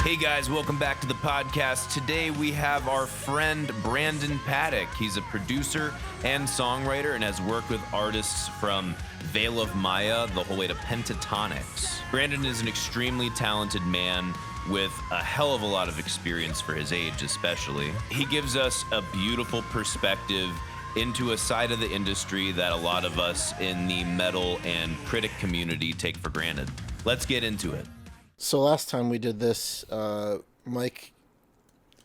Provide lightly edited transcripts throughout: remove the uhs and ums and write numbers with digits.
Hey guys, welcome back to the podcast. Today we have our friend Brandon Paddock. He's a producer and songwriter and has worked with artists from Veil of Maya the whole way to Pentatonix. Brandon is an extremely talented man with a hell of a lot of experience for his age especially. He gives us a beautiful perspective into a side of the industry that a lot of us in the metal and critic community take for granted. Let's get into it. So last time we did this, Mike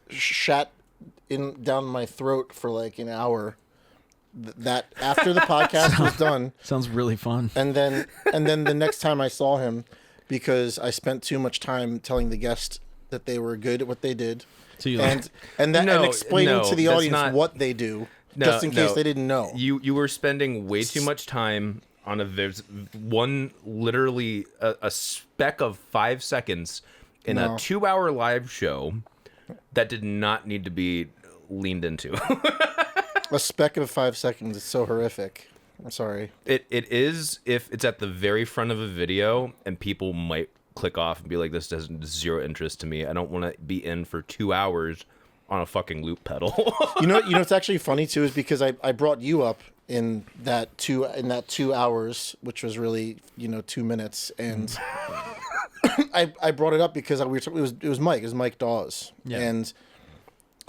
shat down my throat for like an hour. That after the podcast was done, sounds really fun. And then the next time I saw him, because I spent too much time telling the guest that they were good at what they did, so and explaining to the audience what they do, just in case they didn't know. You were spending way too much time on there's one literally a speck of 5 seconds in a 2-hour live show that did not need to be leaned into. A speck of 5 seconds is so horrific. I'm sorry. It is if it's at the very front of a video and people might click off and be like, this has zero interest to me. I don't want to be in for 2 hours on a fucking loop pedal. You know what's actually funny too is because I brought you up in that 2 hours, which was really 2 minutes, and I brought it up because it was Mike Dawes, and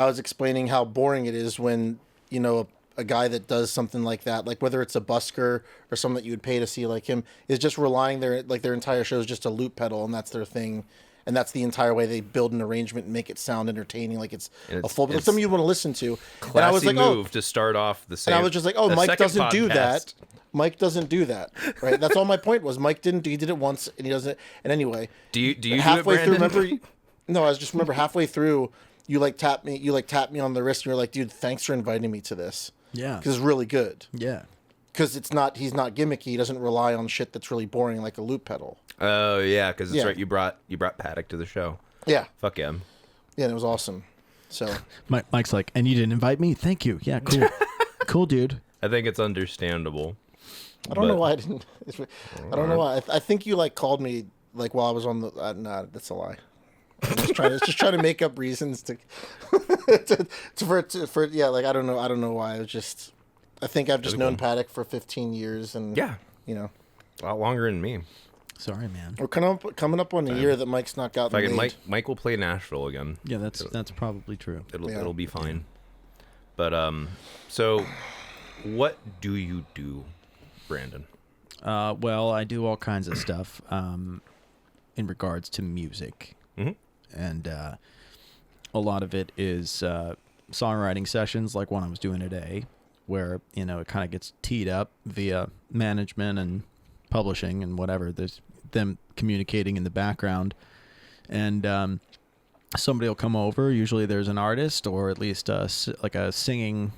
I was explaining how boring it is when a guy that does something like that, like whether it's a busker or someone that you would pay to see like him, is just relying their entire show is just a loop pedal, and that's their thing. And that's the entire way they build an arrangement and make it sound entertaining, like it's a full. Like something you want to listen to. Classy and I was like, move to start off the same. And I was just like, Mike doesn't do that. Mike doesn't do that, right? That's all my point was. Mike didn't. He did it once, and he doesn't. And anyway, do you halfway do it, through? Brandon? Remember? No, I was just halfway through. You tapped me. You tapped me on the wrist, and you're like, dude, thanks for inviting me to this. Yeah, because it's really good. Yeah. Because he's not gimmicky. He doesn't rely on shit that's really boring like a loop pedal. Oh yeah, because that's right. You brought Paddock to the show. Yeah. Fuck him. Yeah, and it was awesome. So Mike's like, and you didn't invite me? Thank you. Yeah, cool. Cool, dude. I think it's understandable. I don't know why I didn't. I don't know why. I think you called me while I was on the. Nah, that's a lie. I'm just trying to make up reasons to yeah. Like I don't know why. I think I've just known Paddock for 15 years, and a lot longer than me. Sorry, man. We're coming up on a year that Mike's not gotten laid. Mike will play Nashville again. Yeah, that's probably true. It'll be fine. But so what do you do, Brandon? Well, I do all kinds of stuff in regards to music, and a lot of it is songwriting sessions, like one I was doing today, where it kind of gets teed up via management and publishing and whatever. There's them communicating in the background, and somebody will come over. Usually there's an artist or at least a singing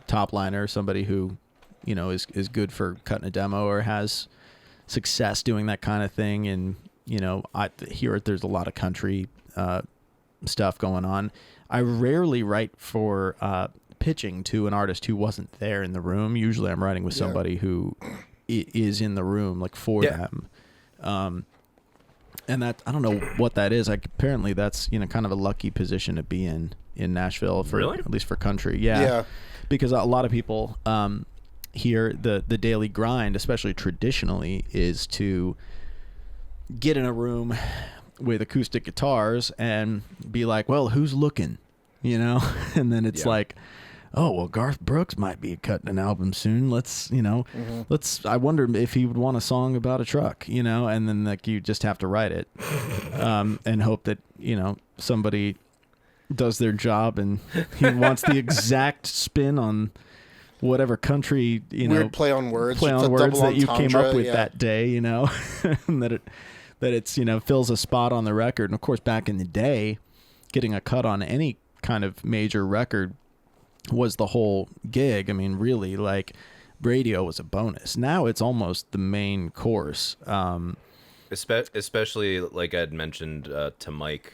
top liner, somebody who is good for cutting a demo or has success doing that kind of thing. And I hear there's a lot of country stuff going on. I rarely write for pitching to an artist who wasn't there in the room. Usually I'm writing with somebody who is in the room for them, and that I don't know what that is. Apparently that's kind of a lucky position to be in Nashville for at least for country. Yeah, because a lot of people here the daily grind, especially traditionally, is to get in a room with acoustic guitars and be like, well, who's looking, and then it's like, oh, well, Garth Brooks might be cutting an album soon. Let's, I wonder if he would want a song about a truck, and then you just have to write it and hope that, somebody does their job and he wants the exact spin on whatever country, weird play on words that you came up with that day, and that it's, fills a spot on the record. And of course, back in the day, getting a cut on any kind of major record was the whole gig. I mean, really, radio was a bonus. Now it's almost the main course. Especially like I'd mentioned to Mike,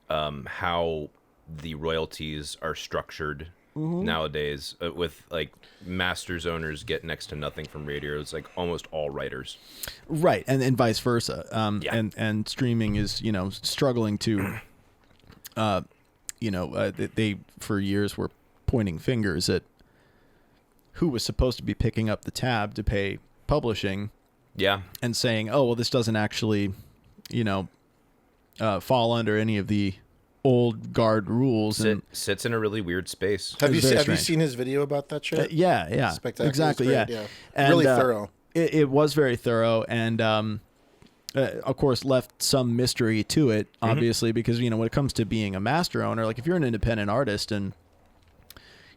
how the royalties are structured nowadays, with like masters owners get next to nothing from radio. It's like almost all writers. Right, and vice versa. Yeah. And streaming is, struggling to, they for years were pointing fingers at who was supposed to be picking up the tab to pay publishing. Yeah. And saying, oh, well, this doesn't actually, fall under any of the old guard rules. Sits in a really weird space. Have you seen his video about that shit? Yeah. Spectacular. Exactly, yeah. And, really thorough. It was very thorough, and of course left some mystery to it, obviously, because when it comes to being a master owner, like if you're an independent artist and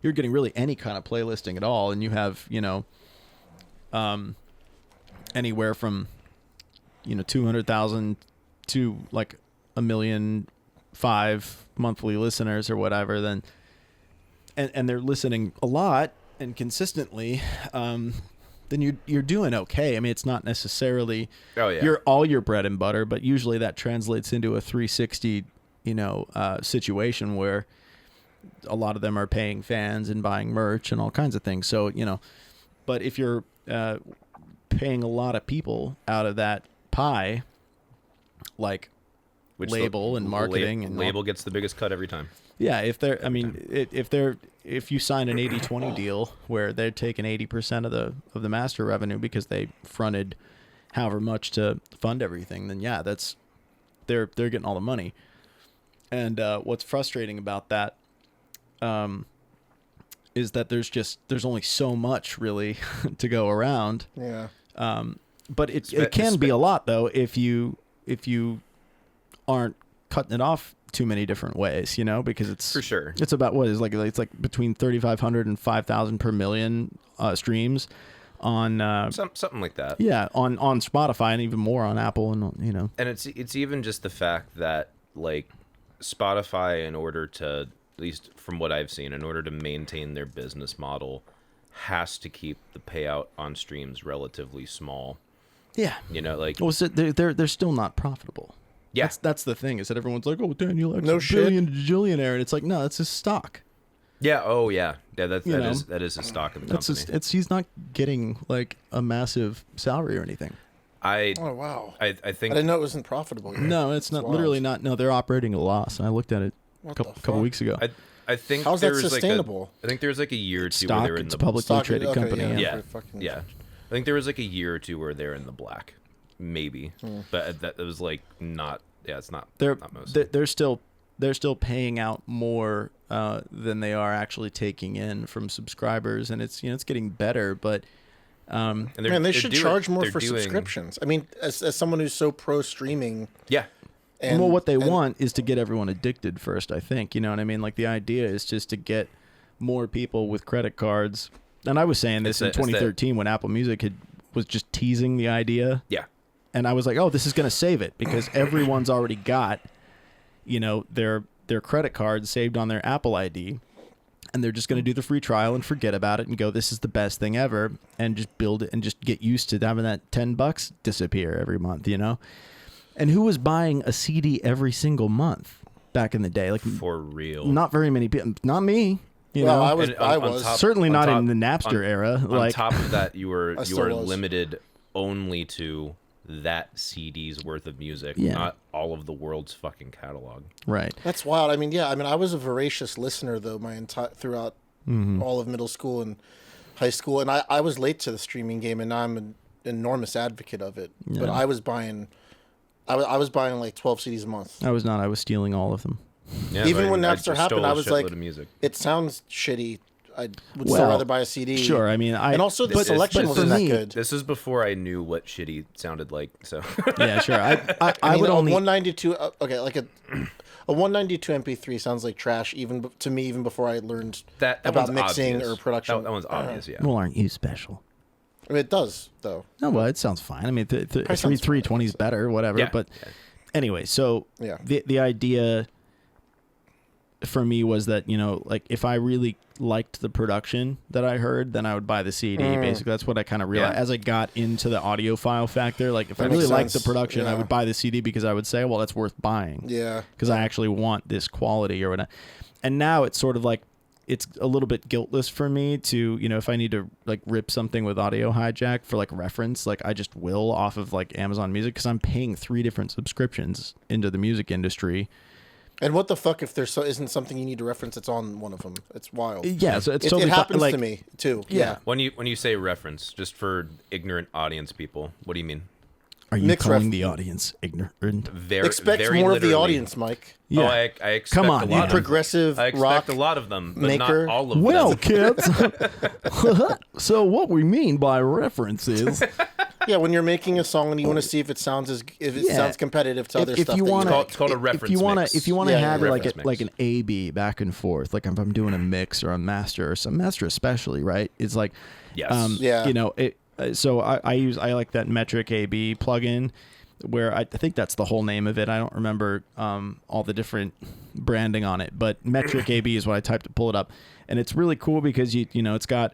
you're getting really any kind of playlisting at all, and you have anywhere from 200,000 to like 1.5 million monthly listeners or whatever, then and they're listening a lot and consistently, then you're doing okay. I mean, it's not necessarily your bread and butter, but usually that translates into a 360 situation where a lot of them are paying fans and buying merch and all kinds of things. So but if you're paying a lot of people out of that pie, like Which label and marketing and label gets the biggest cut every time. Yeah, if you sign an 80-20 deal where they're taking 80% of the master revenue because they fronted however much to fund everything, then yeah, they're getting all the money. And what's frustrating about that is that there's only so much really to go around. Yeah. But it can be a lot though if you aren't cutting it off too many different ways, because it's for sure. It's about it's like between 3,500 and 5,000 per million streams on something like that. Yeah, on Spotify and even more on Apple and And it's even just the fact that like Spotify, in order to, at least from what I've seen, in order to maintain their business model, has to keep the payout on streams relatively small. Yeah, well, so they're still not profitable. Yeah, that's the thing, is that everyone's like, oh, Daniel X, no billionaire, and it's like, no, that's his stock. Yeah. Oh, yeah. Yeah. That is his stock in the company. He's not getting like a massive salary or anything. Oh wow. I think I didn't know it wasn't profitable yet. No, it's not. Literally not. No, they're operating at a loss. I looked at it a couple weeks ago. I think how's that sustainable? I think there was like a year or two stock, where they were in it's the a publicly traded company. Yeah. I think there was like a year or two where they're in the black, maybe, but that was like not. Yeah, it's not. They're still paying out more than they are actually taking in from subscribers, and it's it's getting better, but. And they should charge more for subscriptions. I mean, as someone who's so pro streaming. Yeah. Well, what they want is to get everyone addicted first, I think. You know what I mean? Like, the idea is just to get more people with credit cards. And I was saying this in 2013 when Apple Music was just teasing the idea. Yeah. And I was like, oh, this is going to save it, because everyone's already got, their credit card saved on their Apple ID. And they're just going to do the free trial and forget about it and go, this is the best thing ever, and just build it and just get used to having that $10 disappear every month, And who was buying a CD every single month back in the day? Like, for real. Not very many people. Not me. I was certainly not in the Napster era. On top of that, you were limited only to that CD's worth of music, not all of the world's fucking catalog. Right. That's wild. I mean, I was a voracious listener though throughout all of middle school and high school, and I was late to the streaming game, and now I'm an enormous advocate of it. Yeah. But I was buying like 12 CDs a month. I was not. I was stealing all of them. Yeah, even when Napster happened, I was like, it sounds shitty. I would still rather buy a CD. Sure, I mean, and also the selection wasn't that good. This is before I knew what shitty sounded like. So yeah, sure. I would a only 192. Okay, like a 192 MP3 sounds like trash, even to me, even before I learned about mixing obvious. Or production. That one's obvious. Yeah. Well, aren't you special? I mean, it does though. No, well, it sounds fine. I mean, 320 is better, whatever. Yeah. But anyway, so the idea for me was that, like, if I really liked the production that I heard, then I would buy the CD. Basically, that's what I kind of realized as I got into the audiophile factor. Like, if I really liked the production, I would buy the CD, because I would say, well, that's worth buying. Yeah. Because I actually want this quality or whatever. And now it's sort of like, it's a little bit guiltless for me to, if I need to like rip something with Audio Hijack for like reference, like I just will off of like Amazon Music, because I'm paying 3 different subscriptions into the music industry. And what the fuck if there isn't something you need to reference that's on one of them? It's wild. Yeah, so it's it totally happens like, to me too. Yeah. When you say reference, just for ignorant audience people, what do you mean? Are you Mixed calling the audience ignorant? Expect very more of the literally. audience, Mike. Yeah. Oh, I expect Come on, a you lot of them. Progressive I expect rock a lot of them, but maker. not all of Well, them. kids, so what we mean by reference is, Yeah, when you're making a song and you want to see if it sounds sounds competitive to other if stuff. you that want you to, like. It's called a reference if you want mix. to, if you want to Yeah, have yeah, it like reference like an A/B back and forth, like if I'm doing a mix or a master or some master especially, right? It's like, Yes. Yeah. So I like that metric A/B plugin, where I think that's the whole name of it. I don't remember all the different branding on it, but metric A/B is what I typed to pull it up, and it's really cool because it's got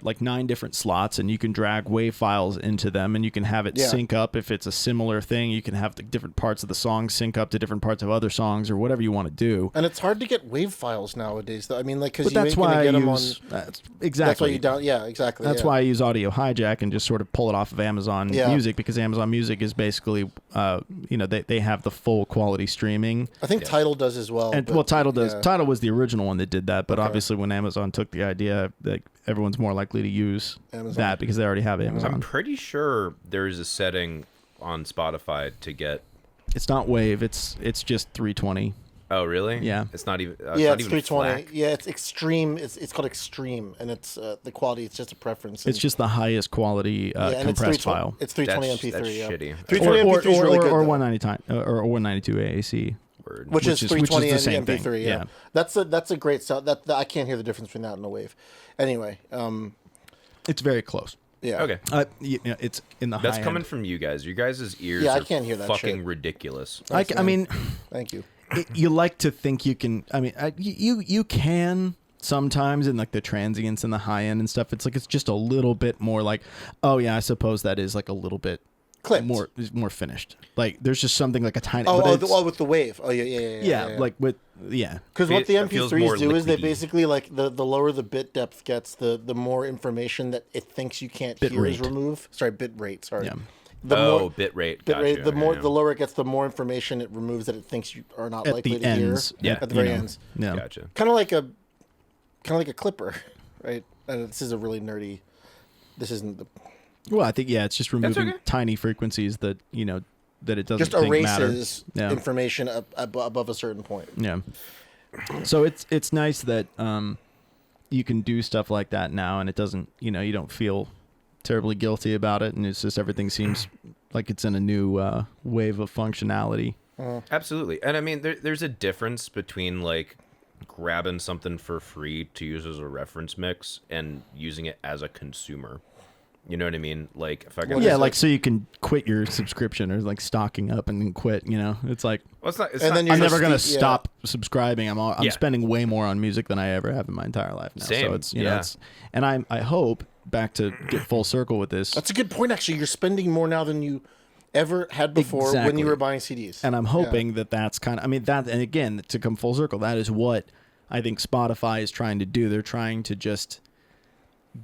like 9 different slots, and you can drag WAV files into them, and you can have it sync up if it's a similar thing. You can have the different parts of the song sync up to different parts of other songs or whatever you want to do. And it's hard to get WAV files nowadays, though. I mean, like, because But you that's ain't why gonna I get them use on. that's That's exactly. why you don't. Yeah, exactly. That's why I use Audio Hijack and just sort of pull it off of Amazon Yeah. Music, because Amazon Music is basically, they have the full quality streaming. I think Tidal does as well. And but, Tidal does. yeah. Tidal was the original one that did that, but Okay. obviously when Amazon took the idea, that everyone's more likely to use Amazon. that because they already have I'm Amazon. pretty sure there's a setting on Spotify to get. It's not WAV. It's just 320. Oh, really? Yeah. It's not even. Yeah, not it's even 320. FLAC. Yeah, it's extreme. It's called extreme, and it's the quality. It's just a preference. It's just the highest quality and it's compressed 320 file. It's 320 That's MP3. Yeah. shitty. 320 MP3 is really good. or though. 192 or 192 AAC. Word. Which is 320 the same and MP3. thing. Yeah. That's a great sound. That I can't hear the difference between that and the wave. Anyway, It's very close. yeah. Okay. It's in the That's high coming end. from you guys. You guys' ears Yeah, I are can't hear that fucking shit. ridiculous. I mean, Thank you. you like to think you can. I mean, you can sometimes in like the transients and the high end and stuff. It's like it's just a little bit more like, oh yeah, I suppose that is like a little bit Clipped. more finished. Like there's just something like a tiny. Oh, but it's- with the wave. Oh, yeah. yeah, like with yeah. Because what the It feels more MP3s do is they liquidy. basically, like, the lower the bit depth gets, the more information that it thinks you can't Bit hear is rate. removed. Sorry, bit rate. Sorry. Yeah. The Bit rate. bit rate. The Gotcha. the lower it gets, the more information it removes that it thinks you are not At likely the to ends, hear. yeah, At the very you know. ends. Yeah. Gotcha. Kind of like a clipper, right? And this is a really nerdy. This isn't the. Well, I think it's just removing okay. tiny frequencies that that it doesn't Just think matter. erases Yeah. information above a certain point. Yeah. So it's nice that you can do stuff like that now, and it doesn't you don't feel terribly guilty about it, and it's just everything seems like it's in a new wave of functionality. Absolutely. And I mean, there's a difference between like grabbing something for free to use as a reference mix and using it as a consumer. You know what I mean? Like if I got Yeah, like so you can quit your subscription or like stocking up and then quit. It's like well, it's not. It's And not then you're I'm never just- gonna yeah. stop subscribing. I'm Yeah. spending way more on music than I ever have in my entire life now. So Same, it's yeah. and I hope back to get full circle with this. That's a good point, actually. You're spending more now than you ever had before when Exactly. you were buying CDs. And I'm hoping that's kind of, and again, to come full circle, that is what I think Spotify is trying to do. They're trying to just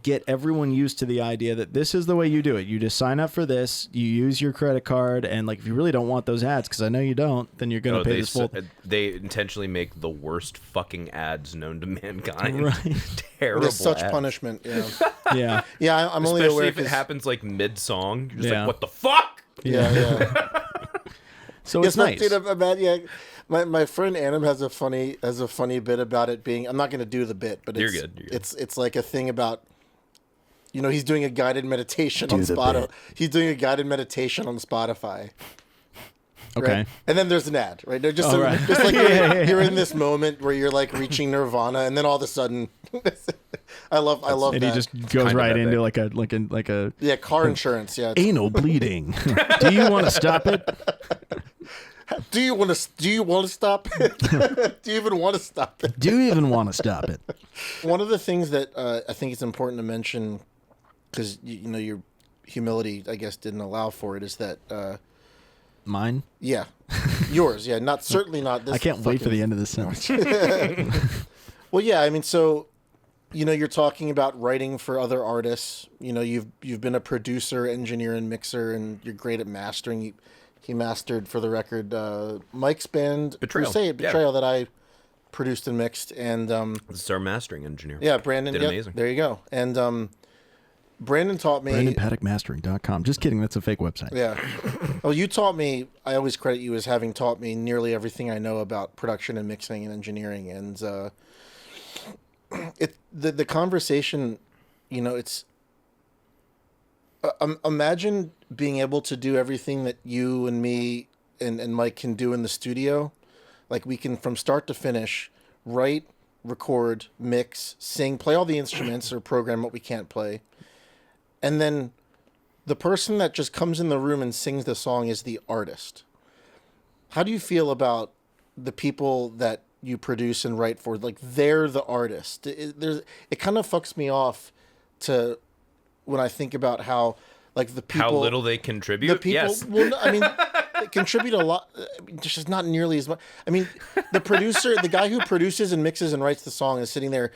get everyone used to the idea that this is the way you do it. You just sign up for this, you use your credit card, and like if you really don't want those ads, because I know you don't, then you're going to pay this full. They intentionally make the worst fucking ads known to mankind. Right. Terrible. It's such ads. punishment. Yeah, Yeah. yeah. I'm only Especially aware if it 'cause- happens like mid-song. You're just Yeah. like, what the fuck? Yeah. So it's nice. My friend Adam has a funny bit about it being. I'm not going to do the bit, but You're it's good. it's like a thing about. He's doing a guided meditation on the Spotify. bit. He's doing a guided meditation on Spotify. Okay. Right? And then there's an ad, right? They're just, Oh, right. just like Yeah. you're in this moment where you're like reaching nirvana, and then all of a sudden, I love And that. he just goes kind of right epic. into like a yeah, car insurance. Yeah. anal bleeding. Do you want to stop it? Do you want to stop it? Do you even want to stop it? Do you even want to stop it? One of the things that I think it's important to mention, because your humility, I guess, didn't allow for it, is that Mine? yours, not certainly not this. I can't wait for the end of this sentence. Well, yeah, I mean, so, you're talking about writing for other artists. You've been a producer, engineer, and mixer, and you're great at mastering. He mastered, for the record, Mike's band, Crusade, Betrayal, that I produced and mixed. And this is our mastering engineer. Yeah, Brandon. Did amazing. There you go. And Brandon taught me... BrandonPaddockMastering.com. Just kidding, that's a fake website. Yeah. Well, you taught me... I always credit you as having taught me nearly everything I know about production and mixing and engineering. And the conversation, it's... imagine being able to do everything that you and me and Mike can do in the studio. Like, we can, from start to finish, write, record, mix, sing, play all the instruments or program what we can't play. And then the person that just comes in the room and sings the song is the artist. How do you feel about the people that you produce and write for? Like, they're the artist. It kind of fucks me off to when I think about how, like, the people... How little they contribute? The people, yes. Well, I mean, they contribute a lot. Just not nearly as much. I mean, the producer, the guy who produces and mixes and writes the song is sitting there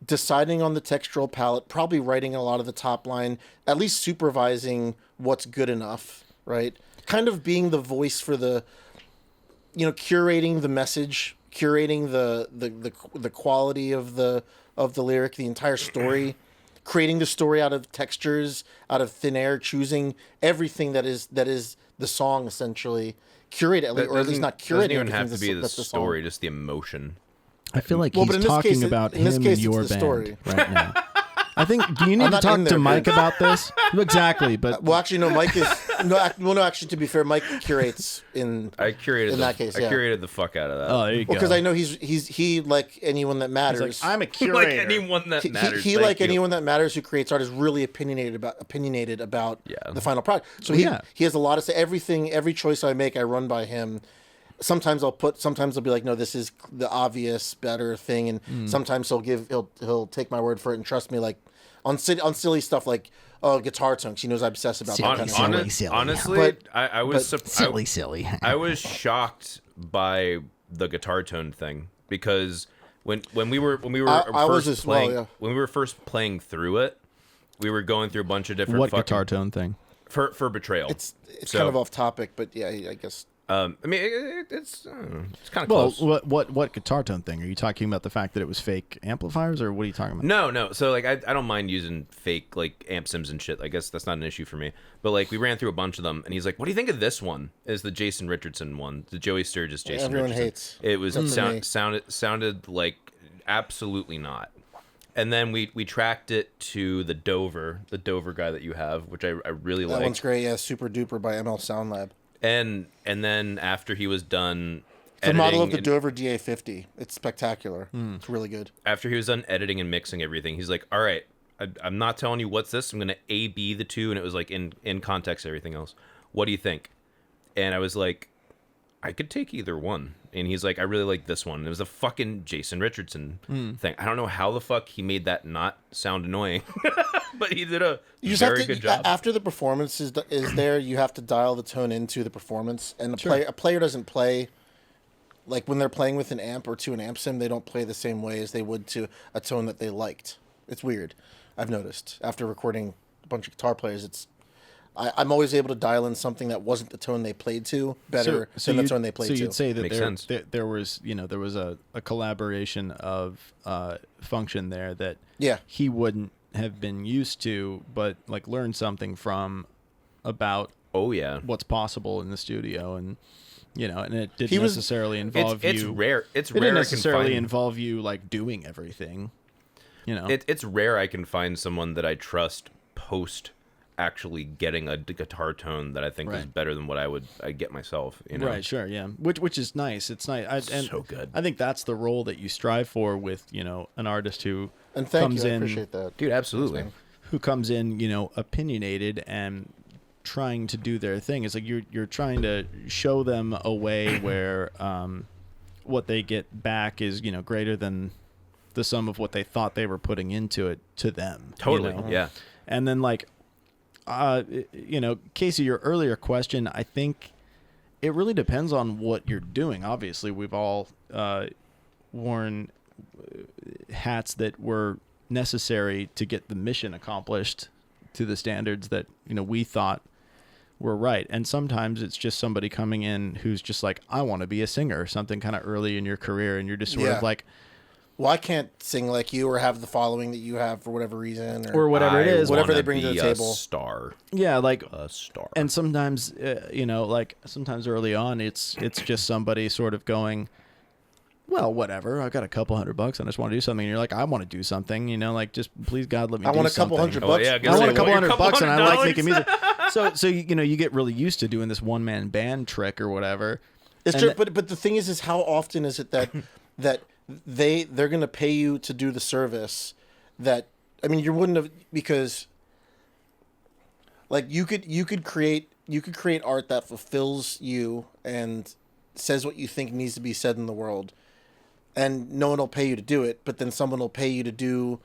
deciding on the textural palette, probably writing a lot of the top line, at least supervising what's good enough, right? Kind of being the voice for the, curating the message, curating the quality of the lyric, the entire story, creating the story out of textures, out of thin air, choosing everything that is the song, essentially. Curate it, or at least not curate it. Doesn't even have to be the story, just the emotion. I feel like he's talking about him and your band right now. I think, do you need to talk to Mike about this? Exactly, but... Well, actually, no, Mike is... No, actually, to be fair, Mike curates in that case, yeah. I curated the fuck out of that. Oh, there you go. Because I know he, like anyone that matters... He's like, I'm a curator. Like anyone that matters. He like anyone that matters who creates art, is really opinionated about the final product. So he has a lot to say. Every choice I make, I run by him. Sometimes I'll be like, no, this is the obvious better thing, and sometimes he'll take my word for it and trust me, like on silly stuff like guitar tongues. He knows I obsess about that kind of silly. Honestly, I was silly. I was shocked by the guitar tone thing, because when we were first playing through it, we were going through a bunch of different guitar tone thing for Betrayal. It's kind of off topic, but yeah, I guess. I mean, it's kind of close. Well, what guitar tone thing? Are you talking about the fact that it was fake amplifiers, or what are you talking about? No. So, like, I don't mind using fake, like, amp sims and shit. I guess that's not an issue for me. But, like, we ran through a bunch of them, and he's like, what do you think of this one? Is the Jason Richardson one. The Joey Sturgis Jason Everyone Richardson. hates. It was sounded like absolutely not. And then we tracked it to the Dover guy that you have, which I really like. That one's great, yeah. Super Duper by ML Sound Lab. And then after he was done the model of the Dover DA50. It's spectacular. It's really good. After he was done editing and mixing everything, he's like, all right, I'm not telling you what's this. I'm going to A-B the two. And it was like in context, everything else. What do you think? And I was like, I could take either one. And he's like, I really like this one. And it was a fucking Jason Richardson thing. I don't know how the fuck he made that not sound annoying. But he did a very good job. After the performance is there, you have to dial the tone into the performance. And a player doesn't play, like when they're playing with an amp or to an amp sim, they don't play the same way as they would to a tone that they liked. It's weird. I've noticed. After recording a bunch of guitar players, I'm always able to dial in something that wasn't the tone they played to better than the tone they played to. So you'd say that there was a collaboration of function there that he wouldn't have been used to, but like learn something from about what's possible in the studio, and and it didn't necessarily involve you. It's rare. It didn't necessarily involve you like doing everything. It's rare I can find someone that I trust post actually getting a guitar tone that I think is better than what I'd get myself. Right, sure, yeah. Which is nice. It's nice. So good. I think that's the role that you strive for with an artist who comes in. I appreciate that, dude. Absolutely. Who comes in opinionated and trying to do their thing. It's like you're trying to show them a way where what they get back is greater than the sum of what they thought they were putting into it to them. Totally, yeah. And then like. Casey, your earlier question, I think it really depends on what you're doing. Obviously, we've all worn hats that were necessary to get the mission accomplished to the standards that, we thought were right. And sometimes it's just somebody coming in who's just like, I want to be a singer, or something kind of early in your career. And you're just sort of like, well, I can't sing like you or have the following that you have for whatever reason, or whatever it is, whatever they bring to the table. Star. Yeah, like a star. And sometimes, sometimes early on, it's just somebody sort of going, well, whatever. I got a couple $100. I just want to do something. And you're like, I want to do something. Like, just please God, let me. I want a couple $100. Oh, yeah, I want a couple $100, and I like making music. So you get really used to doing this one man band trick or whatever. It's true, but the thing is how often is it that they're going to pay you to do the service that, I mean, you wouldn't have, because like you could create art that fulfills you and says what you think needs to be said in the world, and no one will pay you to do it, but then someone will pay you to do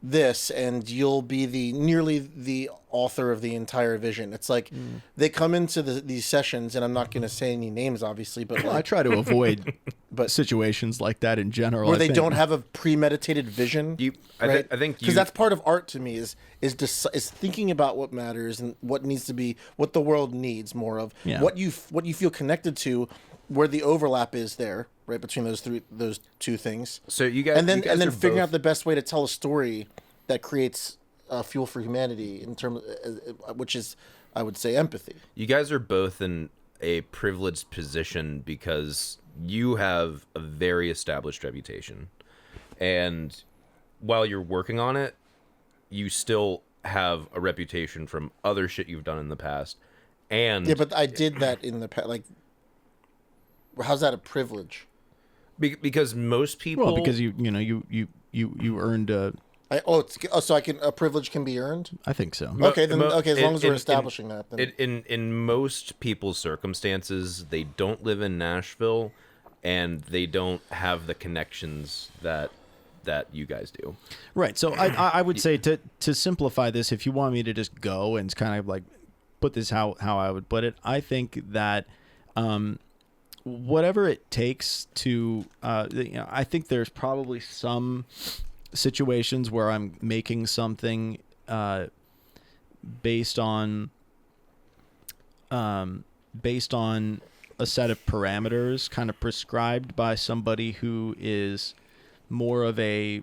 this, and you'll be nearly the author of the entire vision. It's like they come into these sessions, and I'm not going to say any names, obviously, but I try to avoid situations like that in general, where they don't have a premeditated vision. I think because that's part of art to me is thinking about what matters and what needs to be, what the world needs more of, what you feel connected to, where the overlap is there, right between those two things. So you guys, and then figuring both out the best way to tell a story that creates fuel for humanity in terms, which is, I would say, empathy. You guys are both in a privileged position because you have a very established reputation, and while you're working on it, you still have a reputation from other shit you've done in the past. And yeah, but I did that in the past. Like, how's that a privilege? Because most people, well, because you earned a. So a privilege can be earned? I think so. Okay, then as long as we're establishing that. Then. In most people's circumstances, they don't live in Nashville, and they don't have the connections that you guys do. Right. So I would say to simplify this, if you want me to just go and kind of like put this how I would put it, I think that whatever it takes to, I think there's probably some situations where I'm making something based on a set of parameters kind of prescribed by somebody who is more of a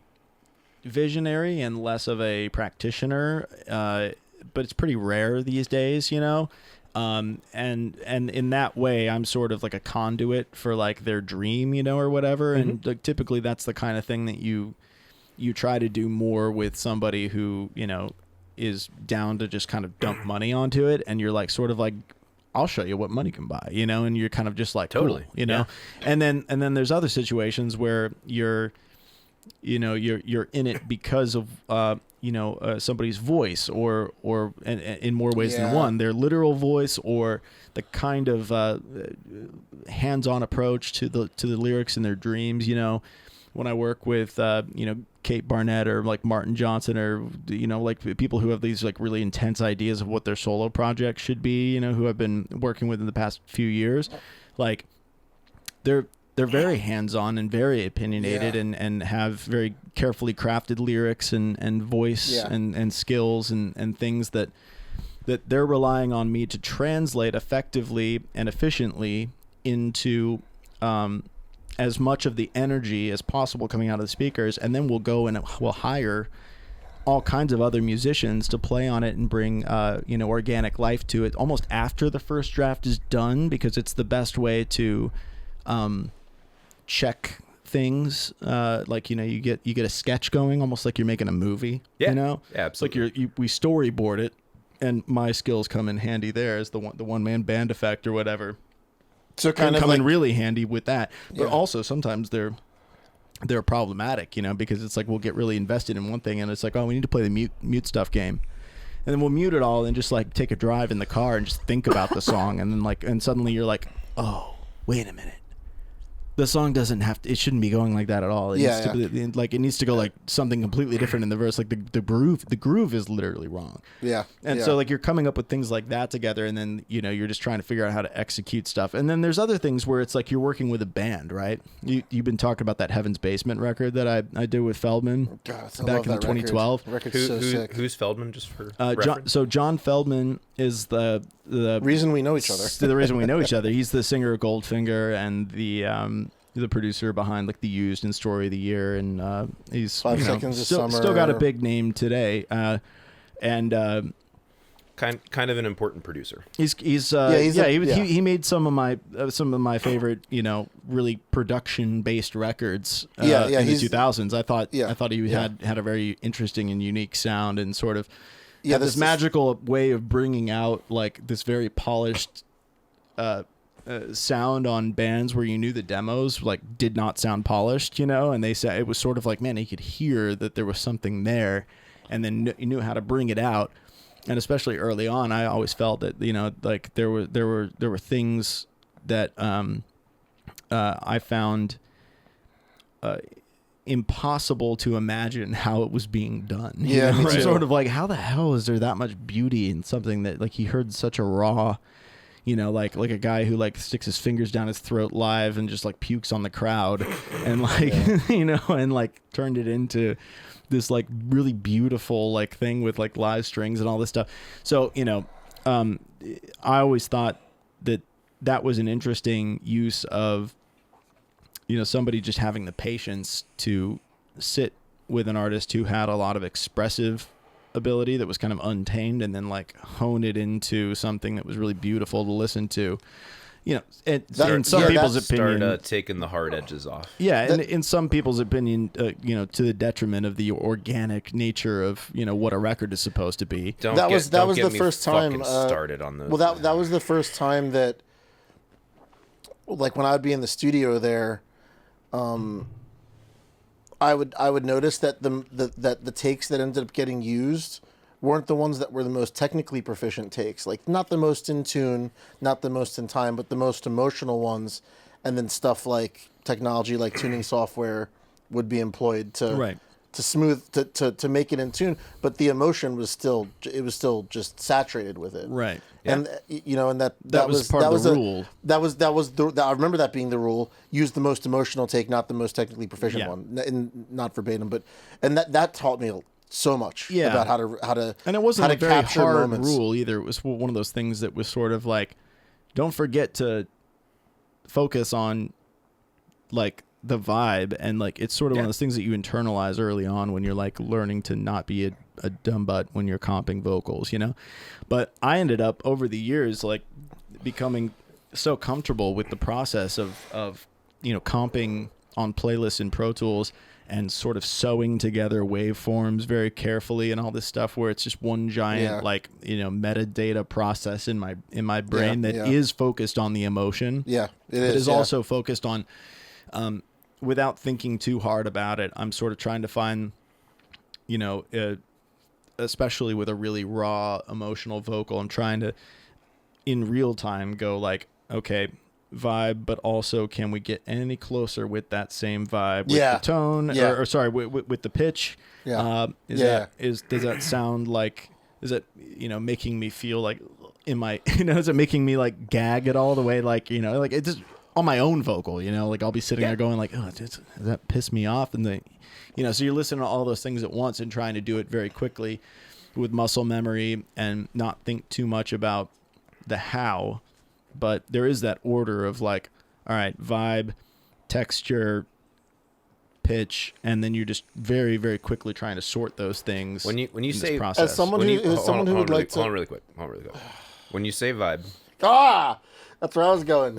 visionary and less of a practitioner, but it's pretty rare these days, and in that way I'm sort of like a conduit for like their dream, or whatever. Mm-hmm. And like typically that's the kind of thing that you try to do more with somebody who, is down to just kind of dump money onto it, and you're like sort of like, I'll show you what money can buy, and you're kind of just like, totally, cool, Yeah. And then there's other situations where you're in it because of somebody's voice or in more ways than one, their literal voice or the kind of hands-on approach to the lyrics in their dreams. When I work with Kate Barnett or like Martin Johnson or like people who have these like really intense ideas of what their solo project should be, who I've been working with in the past few years, like they're very hands-on and very opinionated and have very carefully crafted lyrics and voice and skills and things that they're relying on me to translate effectively and efficiently into as much of the energy as possible coming out of the speakers. And then we'll go and we'll hire all kinds of other musicians to play on it and bring organic life to it almost after the first draft is done, because it's the best way to check things, like you get a sketch going almost like you're making a movie. Yeah, absolutely. It's like we storyboard it, and my skills come in handy there as the one man band effect or whatever. So kind of come in like, really handy with that. But also sometimes they're problematic, because it's like we'll get really invested in one thing and it's like, oh, we need to play the mute stuff game. And then we'll mute it all and just like take a drive in the car and just think about the song, and then and suddenly you're like, oh, wait a minute. the song doesn't have to, it shouldn't be going like that at all. It needs to be, like, it needs to go like something completely different in the verse. Like the groove is literally wrong. Yeah. And so like you're coming up with things like that together, and then, you know, you're just trying to figure out how to execute stuff. And then there's other things where it's like you're working with a band, right? You've been talking about that Heaven's Basement record that I did with Feldman back in 2012. Record's so sick. Who's Feldman, just for reference? John Feldman is the reason we know each other. The reason we know each other. He's the singer of Goldfinger and the producer behind like The Used and Story of the Year, and he's 5 Seconds of Summer. Still got a big name today, and kind of an important producer. He made some of my favorite, you know, really production based records in the 2000s. I thought he had a very interesting and unique sound, and sort of this magical way of bringing out like this very polished sound on bands where you knew the demos like did not sound polished, you know, and they said it was sort of like, man, he could hear that there was something there, and then you knew how to bring it out. And especially early on, I always felt that, you know, like there were things that I found impossible to imagine how it was being done. Yeah, you know? right. Sort of like, how the hell is there that much beauty in something that like he heard such a raw, you know, like a guy who like sticks his fingers down his throat live and just like pukes on the crowd, and like you know, and like turned it into this like really beautiful like thing with like live strings and all this stuff. So, you know, I always thought that was an interesting use of, you know, somebody just having the patience to sit with an artist who had a lot of expressive ability that was kind of untamed, and then like hone it into something that was really beautiful to listen to. You know, in some people's opinion, start taking the hard edges off. Yeah, and in some people's opinion, you know, to the detriment of the organic nature of, you know, what a record is supposed to be. That was the first time started on those. Well, that was the first time that, like, when I would be in the studio there, I would notice that the takes that ended up getting used weren't the ones that were the most technically proficient takes, like not the most in tune, not the most in time, but the most emotional ones. And then stuff like technology, like tuning software, would be employed to smooth to make it in tune, but the emotion was still just saturated with it. Right. And you know, and that was part of the rule. I remember that being the rule. Use the most emotional take, not the most technically proficient one. Not verbatim, but that taught me so much about how to and it wasn't how a to very capture hard moments. rule either. It was one of those things that was sort of like, don't forget to focus on like the vibe, and like it's sort of one of those things that you internalize early on when you're like learning to not be a dumb butt when you're comping vocals, you know. But I ended up over the years like becoming so comfortable with the process of you know, comping on playlists in Pro Tools and sort of sewing together waveforms very carefully and all this stuff, where it's just one giant like, you know, metadata process in my brain that is focused on the emotion. Yeah, it is. is Also focused on, without thinking too hard about it, I'm sort of trying to find, you know, especially with a really raw emotional vocal, I'm trying to in real time go like, okay, vibe, but also can we get any closer with that same vibe with the tone or sorry with the pitch? Does that sound like, is it, you know, making me feel like in my, you know, is it making me like gag it all the way, like, you know, like it's just on my own vocal, you know, like I'll be sitting there going like, oh, does that piss me off? And the, you know, so you're listening to all those things at once and trying to do it very quickly with muscle memory and not think too much about the how. But there is that order of like, all right, vibe, texture, pitch, and then you're just very, very quickly trying to sort those things. When you say process. As someone who would like to hold on really quick. When you say vibe, that's where I was going.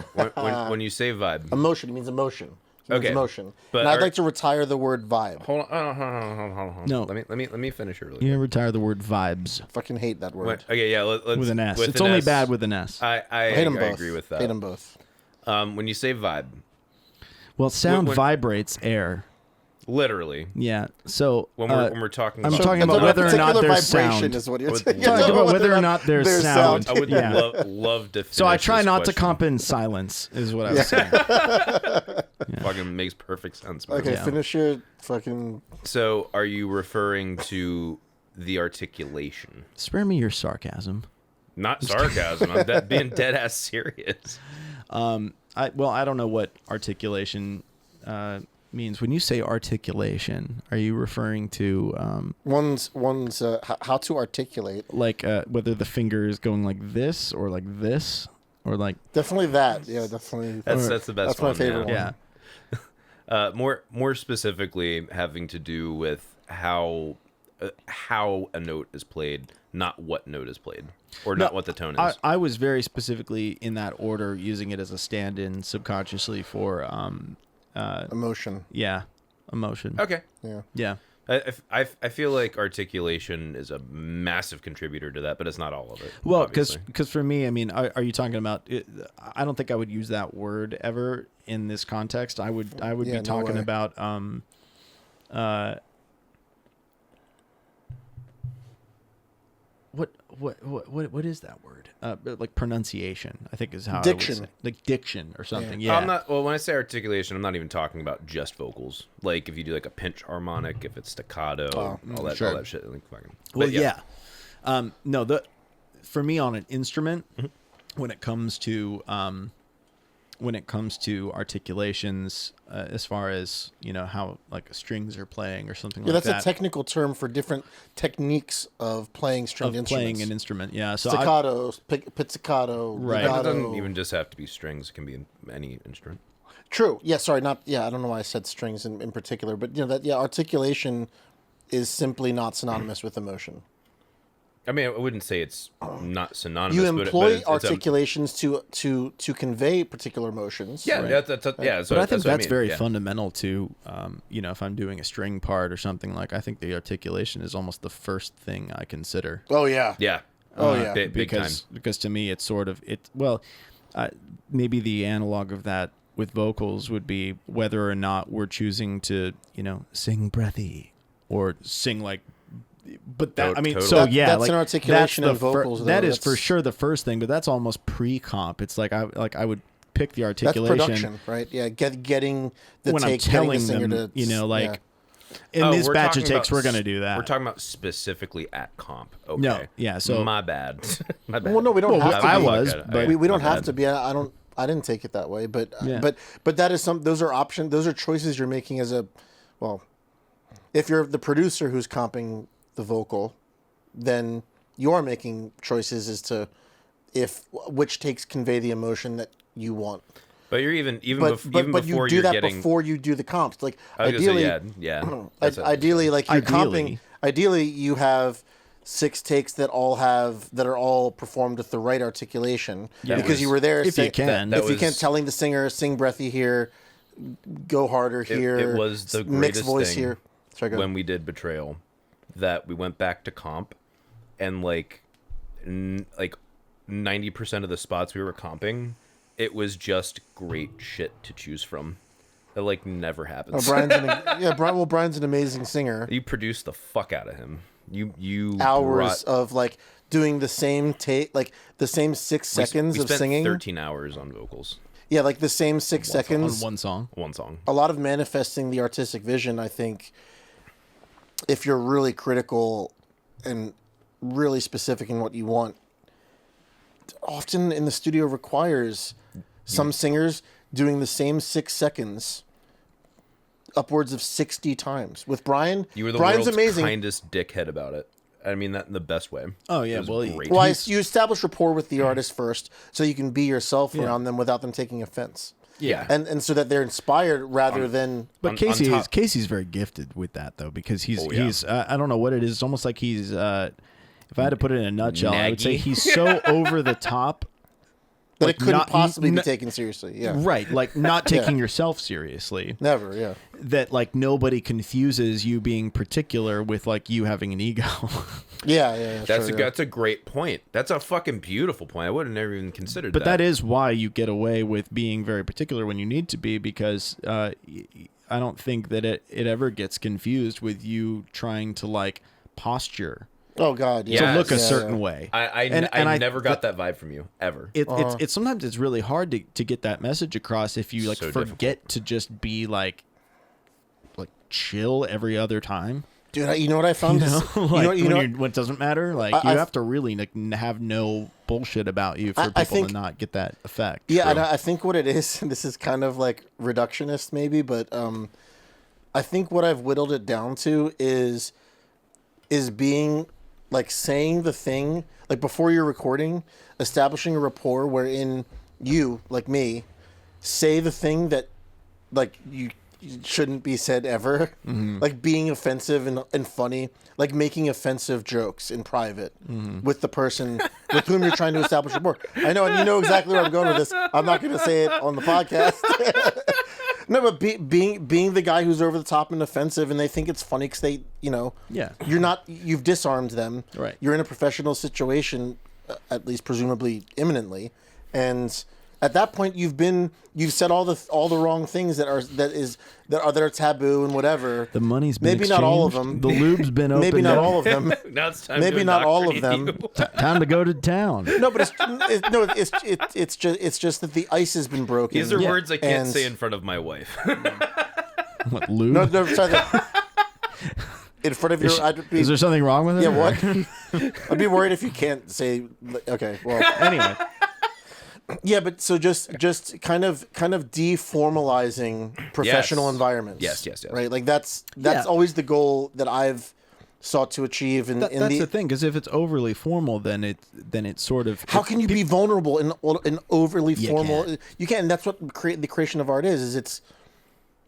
when you say vibe, emotion, it means emotion. Emotion. But and I'd like to retire the word vibe. Hold on. No. Let me finish earlier. You retire the word vibes. I fucking hate that word. Okay, yeah, let's with an S. With it's an only S. bad with an S. I hate them both. agree with that. Hate them both. When you say vibe, well, sound vibrates air. Literally. Yeah. So When we're talking I'm about talking about whether or not particular there's vibration sound. is what you're With- saying. Talking about whether or not there's sound. I would Yeah. love to. So I finish try this not to question. comp in silence, is what I was saying. Fucking makes perfect sense. Man. Okay, Yeah. finish your fucking. So, are you referring to the articulation? Spare me your sarcasm. Not sarcasm. I'm being dead ass serious. I don't know what articulation means. When you say articulation, are you referring to One's how to articulate. like whether the finger is going like this or like Definitely that. Yeah, definitely. That's the best That's my one. favorite yeah. yeah. More specifically, having to do with how a note is played, not what note is played, or not what the tone is. I was very specifically in that order, using it as a stand-in subconsciously for Emotion. yeah, emotion. Okay. Yeah. Yeah. I feel like articulation is a massive contributor to that, but it's not all of it. Well, obviously. because for me, I mean, are you talking about? I don't think I would use that word ever in this context. I would Yeah, be no talking way. about what is that word? Like pronunciation, I think is how Diction. I would say. Like diction or something. Yeah. I'm not. Well, when I say articulation, I'm not even talking about just vocals. Like if you do like a pinch harmonic, if it's staccato, all that shit. Like fucking. Well, but yeah. No, for me on an instrument, when it comes to articulations, as far as how like strings are playing or something Yeah, like that's that. a technical term for different techniques of playing stringed of instruments. playing an instrument. Yeah. So Staccato, pizzicato, Right. It legato. doesn't even just have to be strings. It can be in any instrument. True. Yeah. Sorry. Not. Yeah. I don't know why I said strings in particular, but that. Yeah. Articulation is simply not synonymous with emotion. I mean, I wouldn't say it's not synonymous. You but employ it's articulations to convey particular emotions. Yeah, right? that's but I think that's very yeah. fundamental to, if I'm doing a string part or something, like I think the articulation is almost the first thing I consider. Oh yeah. Yeah. Oh, yeah. Big time. Because to me it's sort of maybe the analog of that with vocals would be whether or not we're choosing to sing breathy or sing like. But that Totally. so yeah, That's like an articulation that's of vocals, that though. is for That's- sure the first thing, but that's almost pre-comp. It's like I would pick the That's articulation production, right? Yeah. Getting the when take, I'm telling getting the singer them, to like yeah. in this we're batch of talking takes, about we're gonna do that. We're talking about specifically at comp. Okay. No, yeah, so- my bad. My bad. Well, no, we don't Well, have to. I be. was, Okay. but We don't My have bad. to be. I didn't take it that way, but Yeah. but that is those are options. Those are choices you're making if you're the producer who's comping the vocal, then you are making choices as to which takes convey the emotion that you want. But you're even But before you do you're that getting. before you do the comps. Like I was gonna ideally, say, yeah. That's it. ideally, like you're Ideally. comping. Ideally, you have 6 takes that are all performed with the right articulation because you were there. if you can. If you can't, telling the singer sing breathy here, go harder here. It was the mixed greatest voice thing here. Sorry, go when ahead. we did Betrayal, that we went back to comp, and like 90% of the spots we were comping, it was just great shit to choose from. That like never happens. Brian's an amazing singer. You produced the fuck out of him. You Hours brought, of like doing the same take, like the same 6 seconds we of spent singing. 13 hours on vocals. Yeah, like the same 6 on seconds. one song. One song. A lot of manifesting the artistic vision, I think, if you're really critical and really specific in what you want, often in the studio requires some singers doing the same 6 seconds upwards of 60 times. With Brian, You were the Brian's world's amazing. kindest dickhead about it. I mean that in the best way. Oh, yeah, It was well, great. Well, you establish rapport with the artist first, so you can be yourself around them without them taking offense, yeah. and so that they're inspired rather than. But on Casey's very gifted with that though, because he's yeah. he's I don't know what it is. It's almost like he's if I had to put it in a nutshell, I would say Naggy. he's so over the top. That like it couldn't not- possibly be n- taken seriously. Yeah, Right, like not taking yourself seriously. never. Yeah. That like nobody confuses you being particular with like you having an ego. Yeah. That's a great point. That's a fucking beautiful point. I would have never even considered But that. that is why you get away with being very particular when you need to be, because I don't think that it ever gets confused with you trying to like posture Oh God, yeah. to look a Yes. certain way. I never got that vibe from you ever. It's sometimes it's really hard to get that message across if you like So forget to just be like chill every other time. Dude, you know what I found? When it doesn't matter, like you I- have to really like have no bullshit about you for people think- to not get that effect. Yeah, and I think what it is, and this is kind of like reductionist maybe, but I think what I've whittled it down to is being like saying the thing like before you're recording, establishing a rapport wherein you, like me, say the thing that like you shouldn't be said ever, like being offensive and funny, like making offensive jokes in private with the person with whom you're trying to establish rapport. I know, and you know exactly where I'm going with this. I'm not going to say it on the podcast. No, but being the guy who's over the top and offensive, and they think it's funny because they, you've disarmed them. Right. You're in a professional situation, at least presumably imminently, and at that point you've said all the wrong things that are taboo and whatever. The money's been maybe not all of exchanged. them. The lube's been opened. Maybe not up. all of them. Now it's time Maybe to not all of indoctrinate them. you. Time to go to town. No, but it's just that the ice has been broken. These are words I can't And- say in front of my wife. What, lube? No, sorry. In front of your, Is there something wrong with it? yeah, what? I'd be worried if you can't say. Okay, well, Anyway, yeah, but so just kind of deformalizing professional Yes. environments. Yes. Right, like that's Yeah. always the goal that I've sought to achieve. And that's the thing, because if it's overly formal, then it's sort of how can you be vulnerable in overly You formal? can't. You can't. And that's what the creation of art is it's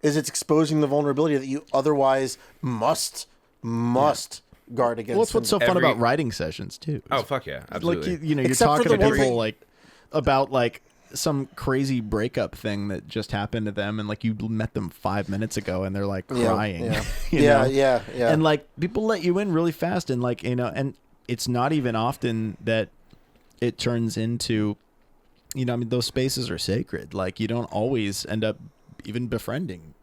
exposing the vulnerability that you otherwise must guard against. Well, that's what's so fun Every- about writing sessions too. Oh fuck yeah, absolutely. Like you're Except for talking to the one people thing- like about like some crazy breakup thing that just happened to them, and like you met them 5 minutes ago, and they're like crying. Yeah, you yeah, know? yeah. And like people let you in really fast, and like and it's not even often that it turns into, those spaces are sacred. Like you don't always end up even befriending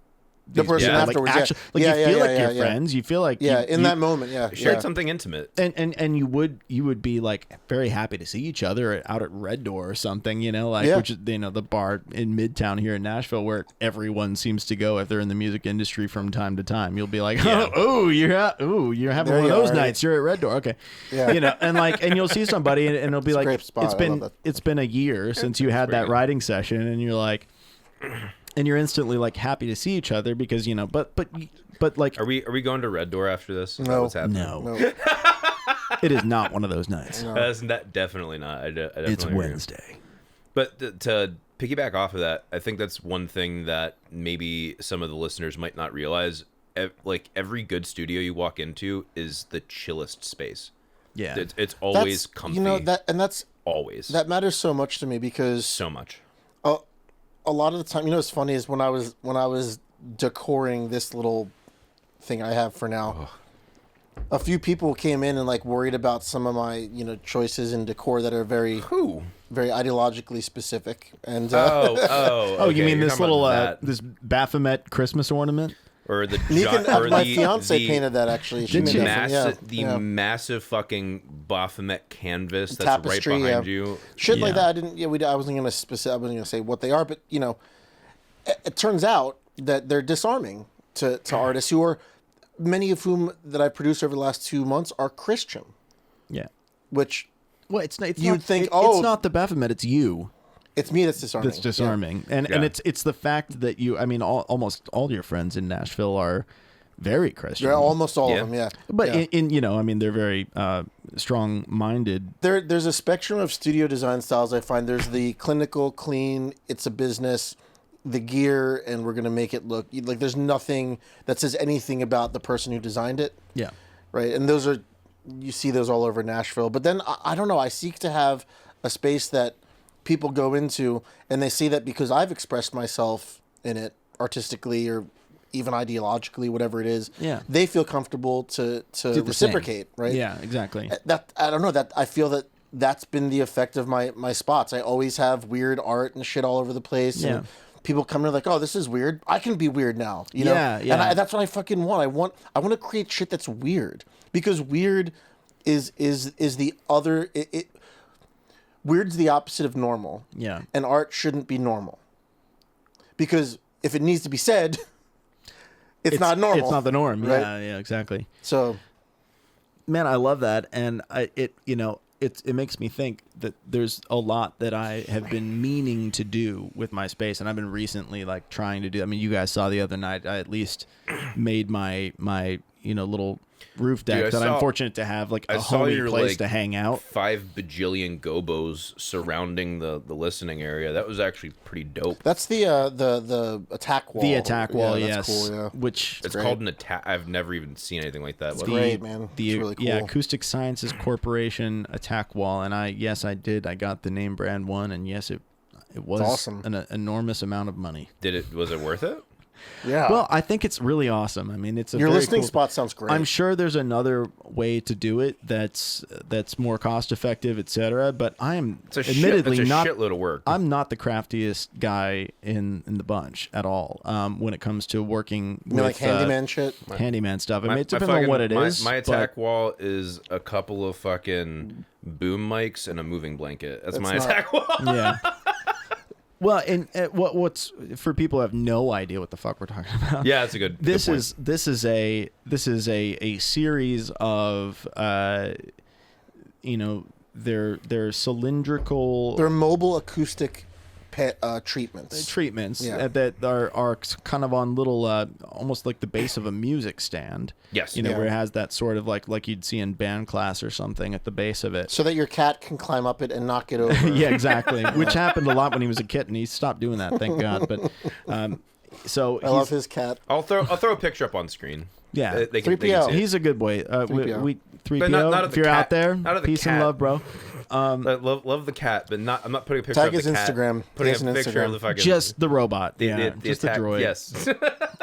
The these person people. afterwards, Like, yeah. actually, like Yeah, you yeah, feel yeah, like yeah, you're yeah. friends. You feel like Yeah, in you, that moment, yeah. Shared yeah. something intimate. and you would be like very happy to see each other out at Red Door or something, Yeah. which is the bar in Midtown here in Nashville where everyone seems to go if they're in the music industry from time to time. You'll be like, Yeah. you're having There one of you those are. nights. You're at Red Door, okay, Yeah. and you'll see somebody and it'll be It's a like great spot. I love that. it's been a year since you had that pretty good. writing session, and you're like. And you're instantly like happy to see each other because but like Are we going to Red Door after this? Is that No. what's happening? no, it is not one of those nights. That's definitely not. I definitely It's agree. Wednesday. But to piggyback off of that, I think that's one thing that maybe some of the listeners might not realize. Like every good studio you walk into is the chillest space. Yeah. It's always That's, comfy. that's always that matters so much to me because so much. a lot of the time, what's funny is when I was decoring this little thing I have for now, a few people came in and like worried about some of my choices in decor that are very Who? very ideologically specific. And Oh, Okay, you mean you're this talking little about that. this Baphomet Christmas ornament? Or the Nika, or my the- fiance the painted that actually. She Did made she? that for me, yeah. massive fucking Baphomet canvas that's Tapestry, right behind yeah. you. Shit like Yeah. that. I didn't. Yeah, I wasn't gonna I wasn't gonna say what they are, but it turns out that they're disarming to artists who are many of whom that I've produced over the last 2 months are Christian, Yeah. which Well, it's not. It's You'd not, think, it's not the Baphomet. It's you it's me that's disarming. that's disarming, and Yeah. it's the fact that you. I mean, almost all your friends in Nashville are very Christian. Yeah, almost all Yeah. of them. Yeah, But yeah. I mean, they're very strong-minded. There's a spectrum of studio design styles. I find there's the clinical, clean, it's a business, the gear, and we're gonna make it look like there's nothing that says anything about the person who designed it, Yeah. right? And you see those all over Nashville. But then I don't know. I seek to have a space that people go into and they see that because I've expressed myself in it artistically or even ideologically, whatever it is. Yeah. They feel comfortable to Do the reciprocate, same. right? Yeah, exactly. That I don't know, that I feel that's been the effect of my spots. I always have weird art and shit all over the place. Yeah. And people come in like, oh, this is weird. I can be weird now, you know? Yeah, yeah. And that's what I fucking want. I want to create shit that's weird, because weird is the other. Weird's the opposite of normal. Yeah. And art shouldn't be normal, because if it needs to be said, it's not normal. It's not the norm. Right? Yeah, exactly. So, man, I love that, and it makes me think that there's a lot that I have been meaning to do with my space, and I've been recently like trying to do. I mean, you guys saw the other night, I at least made my little roof deck Dude, that I'm fortunate to have, like a homey place to hang out. 5 bajillion gobos surrounding the listening area. That was actually pretty dope. that's the attack wall. The attack wall, Yeah, yes. that's cool, yeah. Which It's called an attack. I've never even seen anything like that. It's great, man. The It's really cool. Acoustic Sciences Corporation attack wall, and I got the name brand one, and yes, it was awesome. an enormous amount of money. Was it worth it? Yeah. Well, I think it's really awesome. I mean, it's Your very listening cool. spot sounds great. I'm sure there's another way to do it that's more cost effective, etc. But I am admittedly it's a not shitload of work. I'm not the craftiest guy in the bunch at all. When it comes to working You mean with like handyman shit? handyman stuff. I mean, it depends on what it is. My but- attack wall is a couple of fucking boom mics and a moving blanket. That's my not- attack wall. Yeah. Well, and what's for people who have no idea what the fuck we're talking about. Yeah, that's a good. This good is a series of they're cylindrical. They're mobile acoustic treatments. Treatments Yeah. that are kind of on little almost like the base of a music stand. Yes. You know, Yeah. where it has that sort of like you'd see in band class or something at the base of it. So that your cat can climb up it and knock it over. Yeah, exactly. Which happened a lot when he was a kitten. He stopped doing that, thank God. But so I love his cat. I'll throw a picture up on screen. Yeah. They can 3PO. see it. He's a good boy. 3PO. We 3PO. But not of if the you're cat. out there, Not of the peace and cat. love, bro. Love the cat, but I'm not putting a picture Tag of the his cat. Instagram. Putting He a has an picture of Instagram. the fucking Just the robot. the Just attack. the droid. Yes.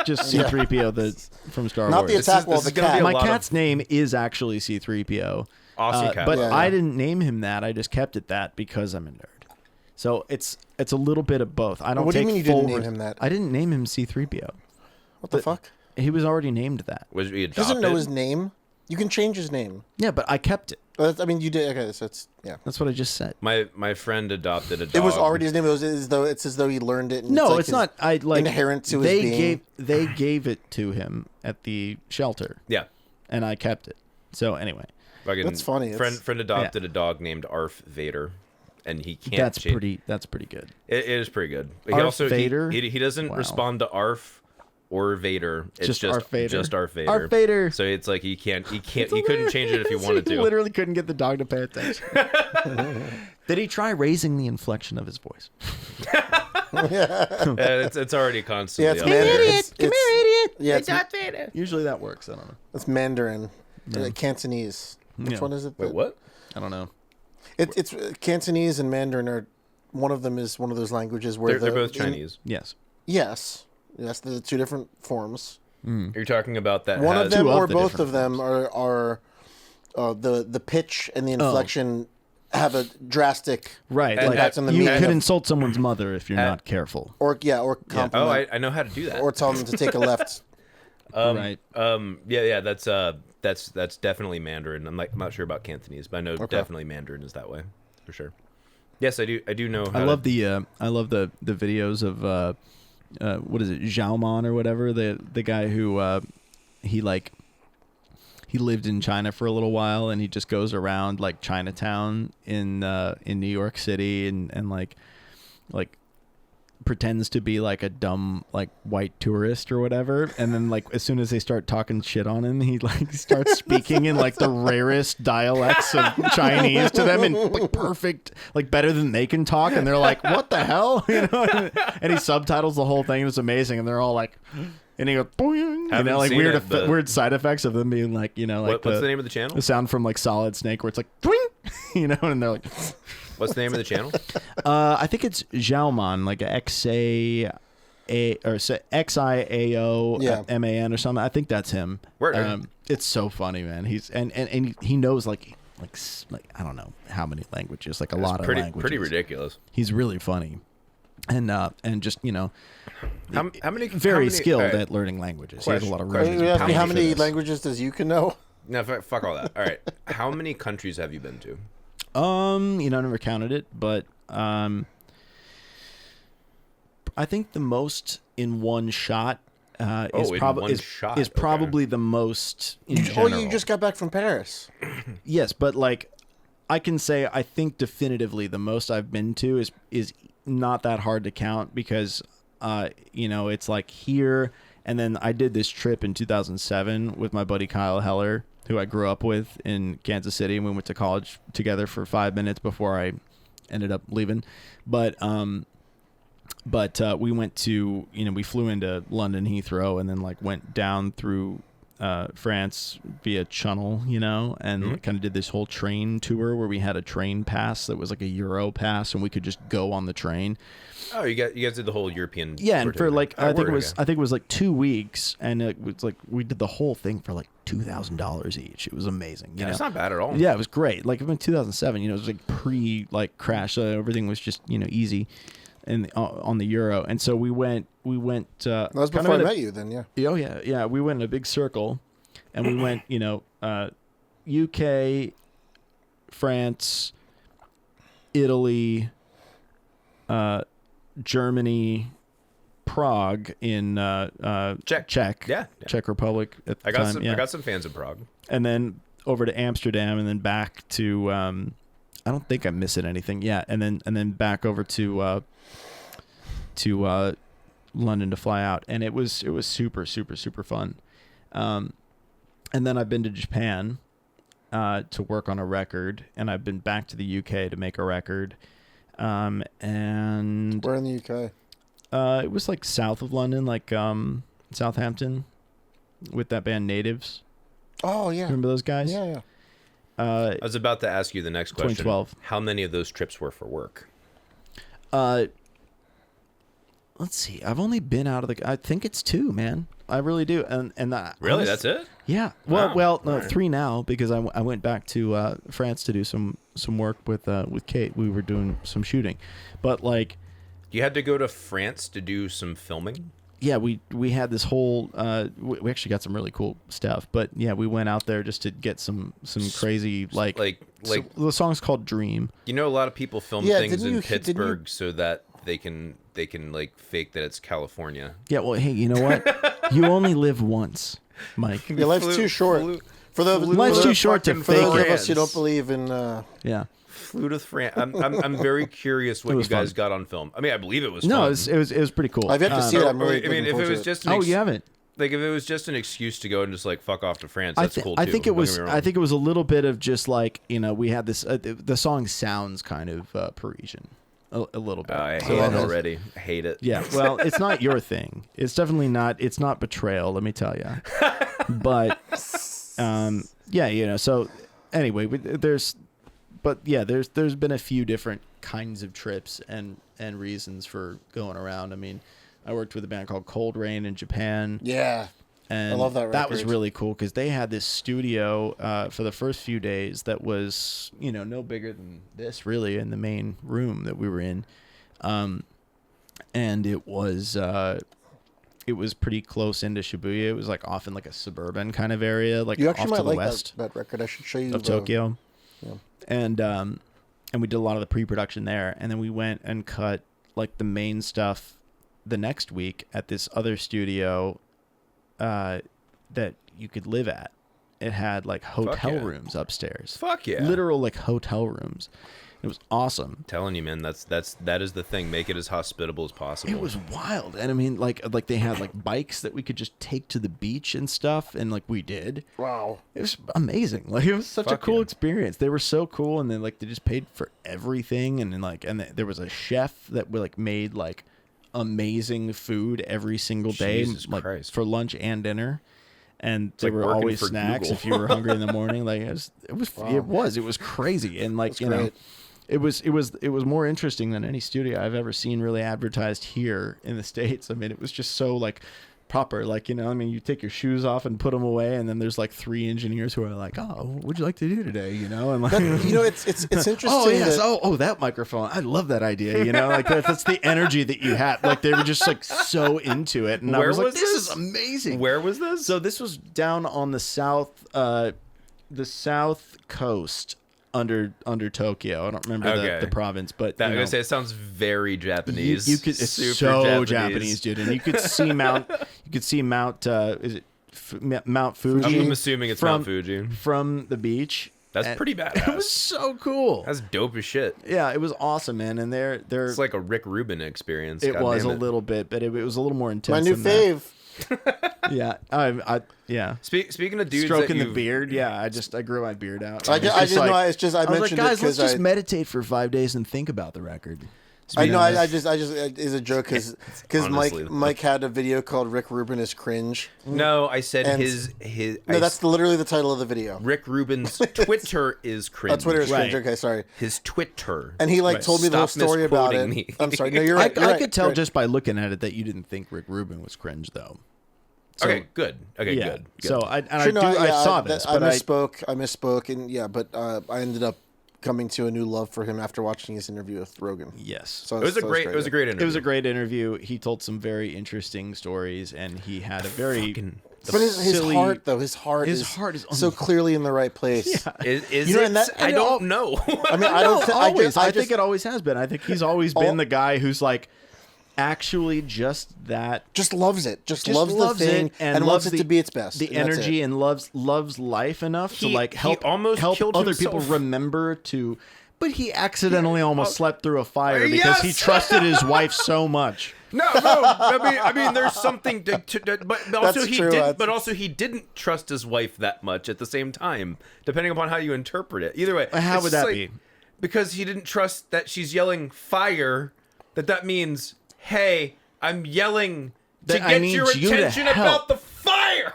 Just C3PO from Star Not Wars. the attack wall, this the is gonna be cat. a My lot of- cat's name is actually C3PO. Awesome cat. But Yeah. I didn't name him that. I just kept it that because I'm a nerd. So it's a little bit of both. I don't What do you take mean you full didn't name him that? I didn't name him C3PO. What the fuck? He was already named that. Was he He adopted? doesn't know his name. You can change his name. Yeah, but I kept it. I mean, you did. Okay, so it's yeah. That's what I just said. My friend adopted a dog. It was already his name. It was as though he learned it. And No, like it's his not. I like inherent to his they being. gave it to him at the shelter, Yeah. and I kept it. So anyway, Fucking That's funny. Friend adopted a dog named Arf Vedder, and he can't. that's change. pretty. That's pretty good. It is pretty good. He Arf also Vader? he doesn't Wow. respond to Arf or Vader. It's Just just Arf Vader. Just Arf Vader. Arf Vader. So it's like he couldn't change it if he wanted He to. literally couldn't get the dog to pay attention. Did he try raising the inflection of his voice? It's already constantly. Yeah, it's up Mandarin. there. It's- Yeah, it's, Usually that works. I don't know. it's Mandarin, Cantonese. Which Yeah. one is it? Wait, what? I don't know. It's Cantonese and Mandarin are. One of them is one of those languages where They're both in- Chinese. Yes. yes, the two different forms. You're talking about that. One of has- them Two of or the both different of them are the pitch and the inflection have a drastic Right. And Like that's on the you meaning could of- insult someone's mother if you're not careful. or Oh, compliment I know how to do that. or tell them to take a left. Right. Yeah. That's definitely Mandarin. I'm not sure about Cantonese, but I know definitely Mandarin is that way for sure. Yes, I do know. How I love the videos of what is it, Xiaoman or whatever, the guy who he lived in China for a little while, and he just goes around like Chinatown in New York City and like pretends to be like a dumb like white tourist or whatever, and then like as soon as they start talking shit on him, he like starts speaking in like the rarest dialects of Chinese to them, and like perfect, like better than they can talk, and they're like, what the hell, you know? And he subtitles the whole thing. It was amazing, and they're all like, and he goes, boing, you Haven't know, like seen weird it, but- weird side effects of them being like, you know, like what's the name of the channel? the sound from like Solid Snake where it's like twing, you know, and they're like, What's the name of the channel? I think it's Xiaoman, like XIAO Yeah. MAN or something. I think that's him. Word. It's so funny, man. He's and he knows like I don't know how many languages, like a lot of Pretty languages. pretty ridiculous. He's really funny. and just how many very skilled all right. at learning languages. He has a lot of Question. room. You ask me how for many this. languages does you can know? No, fuck all that. All right. How many countries have you been to? I never counted it, but I think the most in one shot is probably the most in general. You just got back from Paris. Yes, but like I can say I think definitively the most I've been to is not that hard to count because it's like here, and then I did this trip in 2007 with my buddy Kyle Heller, who I grew up with in Kansas City, and we went to college together for 5 minutes before I ended up leaving. But we went to, we flew into London Heathrow and then like went down through France via Channel, and kind of did this whole train tour where we had a train pass that was like a Euro pass, and we could just go on the train. Oh, you guys did the whole European. Yeah, tour and for together. like I think it was like 2 weeks, and it was like we did the whole thing for like $2,000 each. It was amazing. Yeah, it's not bad at all. Yeah, it was great. Like in 2007, it was like pre crash, so everything was just easy, and on the Euro. And so we went. That was before I met you, then, yeah. Oh yeah. We went in a big circle, and we went UK, France, Italy, Germany, Prague in Czech, Yeah. Czech Republic at the I got time. some. I got some fans in Prague. And then over to Amsterdam, and then back to I don't think I'm missing anything. Yeah, and then back over to London to fly out, and it was super super fun. And then I've been to Japan to work on a record, and I've been back to the UK to make a record. And Where in the UK? it was like south of London, like Southampton, with that band Natives. Oh yeah, Remember those guys? yeah. I was about to ask you the next question. 2012. How many of those trips were for work? Let's see. I've only been out of the. I think it's 2, man. I really do. And Really, that's it? Yeah. Wow. Well, no, All right. 3 now because I went back to France to do some work with Kate. We were doing some shooting, but like, You had to go to France to do some filming. yeah, we had this whole. We actually got some really cool stuff, but yeah, we went out there just to get some crazy like Like the song's called Dream. you know, a lot of people film Yeah, things didn't in you- didn't you- Pittsburgh so that they can like fake that it's California. Yeah. Well, hey, you know what? You only live once, Mike. Your life's too short. For the Life's too short to fucking for those fake of it. us who don't believe in. Yeah. Flew to France. I'm very curious what It you was guys fun. got on film. I mean, I believe it was No, fun. it was pretty cool. I've yet to see it. I'm really I mean, looking if forward it was to just an Oh, you haven't? like if it was just an excuse to go and just like fuck off to France, that's cool too. I think it Don't get was. me wrong. I think it was a little bit of just like we had this. The song sounds kind of Parisian, a little bit. I So hate it that- already. I hate it. Yeah. Well, it's not your thing. It's definitely not. It's not betrayal. Let me tell you. But, yeah. So anyway, there's been a few different kinds of trips and reasons for going around. I mean, I worked with a band called Cold Rain in Japan. Yeah. And I love that That was record. really cool because they had this studio for the first few days that was, no bigger than this really in the main room that we were in. And it was pretty close into Shibuya. It was like off in like a suburban kind of area, like You off actually to might the like west that record. I should show you of Tokyo. Yeah. And we did a lot of the pre-production there, and then we went and cut like the main stuff the next week at this other studio that you could live at. It had like hotel yeah. rooms upstairs. Fuck yeah. Literal like hotel rooms. It was awesome. Telling you, man, that is the thing. Make it as hospitable as possible. It was wild. And I mean like they had like bikes that we could just take to the beach and stuff, and like we did. Wow. It was amazing. Like it was such a Fuck cool yeah. experience. They were so cool, and then like they just paid for everything, and then there was a chef that like made like amazing food every single day, Jesus like Christ. for lunch and dinner. And there like were working always for snacks Google. if you were hungry in the morning. Like it was crazy, and like That's great. it was more interesting than any studio I've ever seen really advertised here in the States. I mean, it was just so like proper, like, you know, I mean, you take your shoes off and put them away, and then there's like 3 engineers who are like, "Oh, what would you like to do today?" You know, and like, you know, it's interesting. oh yes, that microphone, I love that idea. You know, like that's the energy that you had. Like they were just like so into it, and I was like, "This is amazing." Where was this? So this was down on the south coast. Under Tokyo, I don't remember the province, but I was gonna say it sounds very Japanese. You could, it's super so Japanese, dude, and you could see Mount. Is it Mount Fuji? I'm assuming it's Mount Fuji from the beach. That's pretty badass. It was so cool. That's dope as shit. Yeah, it was awesome, man. And they're it's like a Rick Rubin experience. It was a little bit, but it was a little more intense. My new fave. Yeah, yeah. Speaking of dudes stroking the beard, yeah, I grew my beard out. I just know. It's just I was mentioned like, guys, it let's because just meditate for 5 days and think about the record. I know. I just is a joke because Mike had a video called Rick Rubin is cringe. No, I said his. No, that's literally the title of the video. Rick Rubin's Twitter is cringe. Twitter is cringe. Okay, sorry. His Twitter. And he told me the whole story about it. Me. I'm sorry. No, you're right. I could tell just by looking at it that you didn't think Rick Rubin was cringe, though. So, okay, good. Okay, yeah. good. So I saw this, but I misspoke, and but I ended up coming to a new love for him after watching his interview with Rogan. Yes, so it was a great interview. It was a great interview. He told some very interesting stories, and he had a very. But his heart, though, his heart is so clearly in the right place. Yeah. Is you know, I don't know. I mean, I don't always. I think it always has been. I think he's always been the guy who's like. Actually, just loves it. Just loves the thing and wants it to be its best. The energy and loves life enough to like help other people remember to. But he accidentally almost slept through a fire because he trusted his wife so much. No. I mean, there's something but also But also he didn't trust his wife that much at the same time, depending upon how you interpret it. Either way, how would that be? Because he didn't trust that she's yelling fire. That means. Hey, I'm yelling to get your attention about the fire.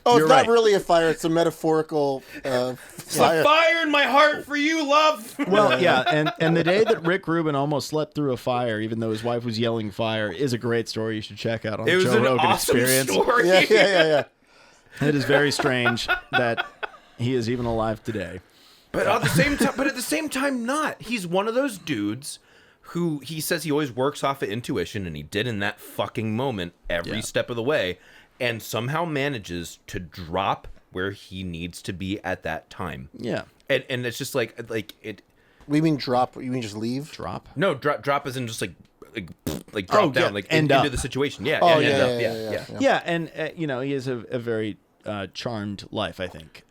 It's not really a fire. It's a metaphorical fire. It's a fire in my heart for you, love. Well, yeah, and the day that Rick Rubin almost slept through a fire, even though his wife was yelling fire, is a great story you should check out on the Joe Rogan Experience. Story. Yeah. It is very strange that he is even alive today. But at the same time, not. He's one of those dudes who he says he always works off of intuition, and he did in that fucking moment every step of the way, and somehow manages to drop where he needs to be at that time. Yeah. And it's just like it. We mean drop? You mean just leave? Drop? No, drop as in just like drop down, like into the situation. Yeah. Oh, yeah. Yeah, and you know, he has a very charmed life, I think.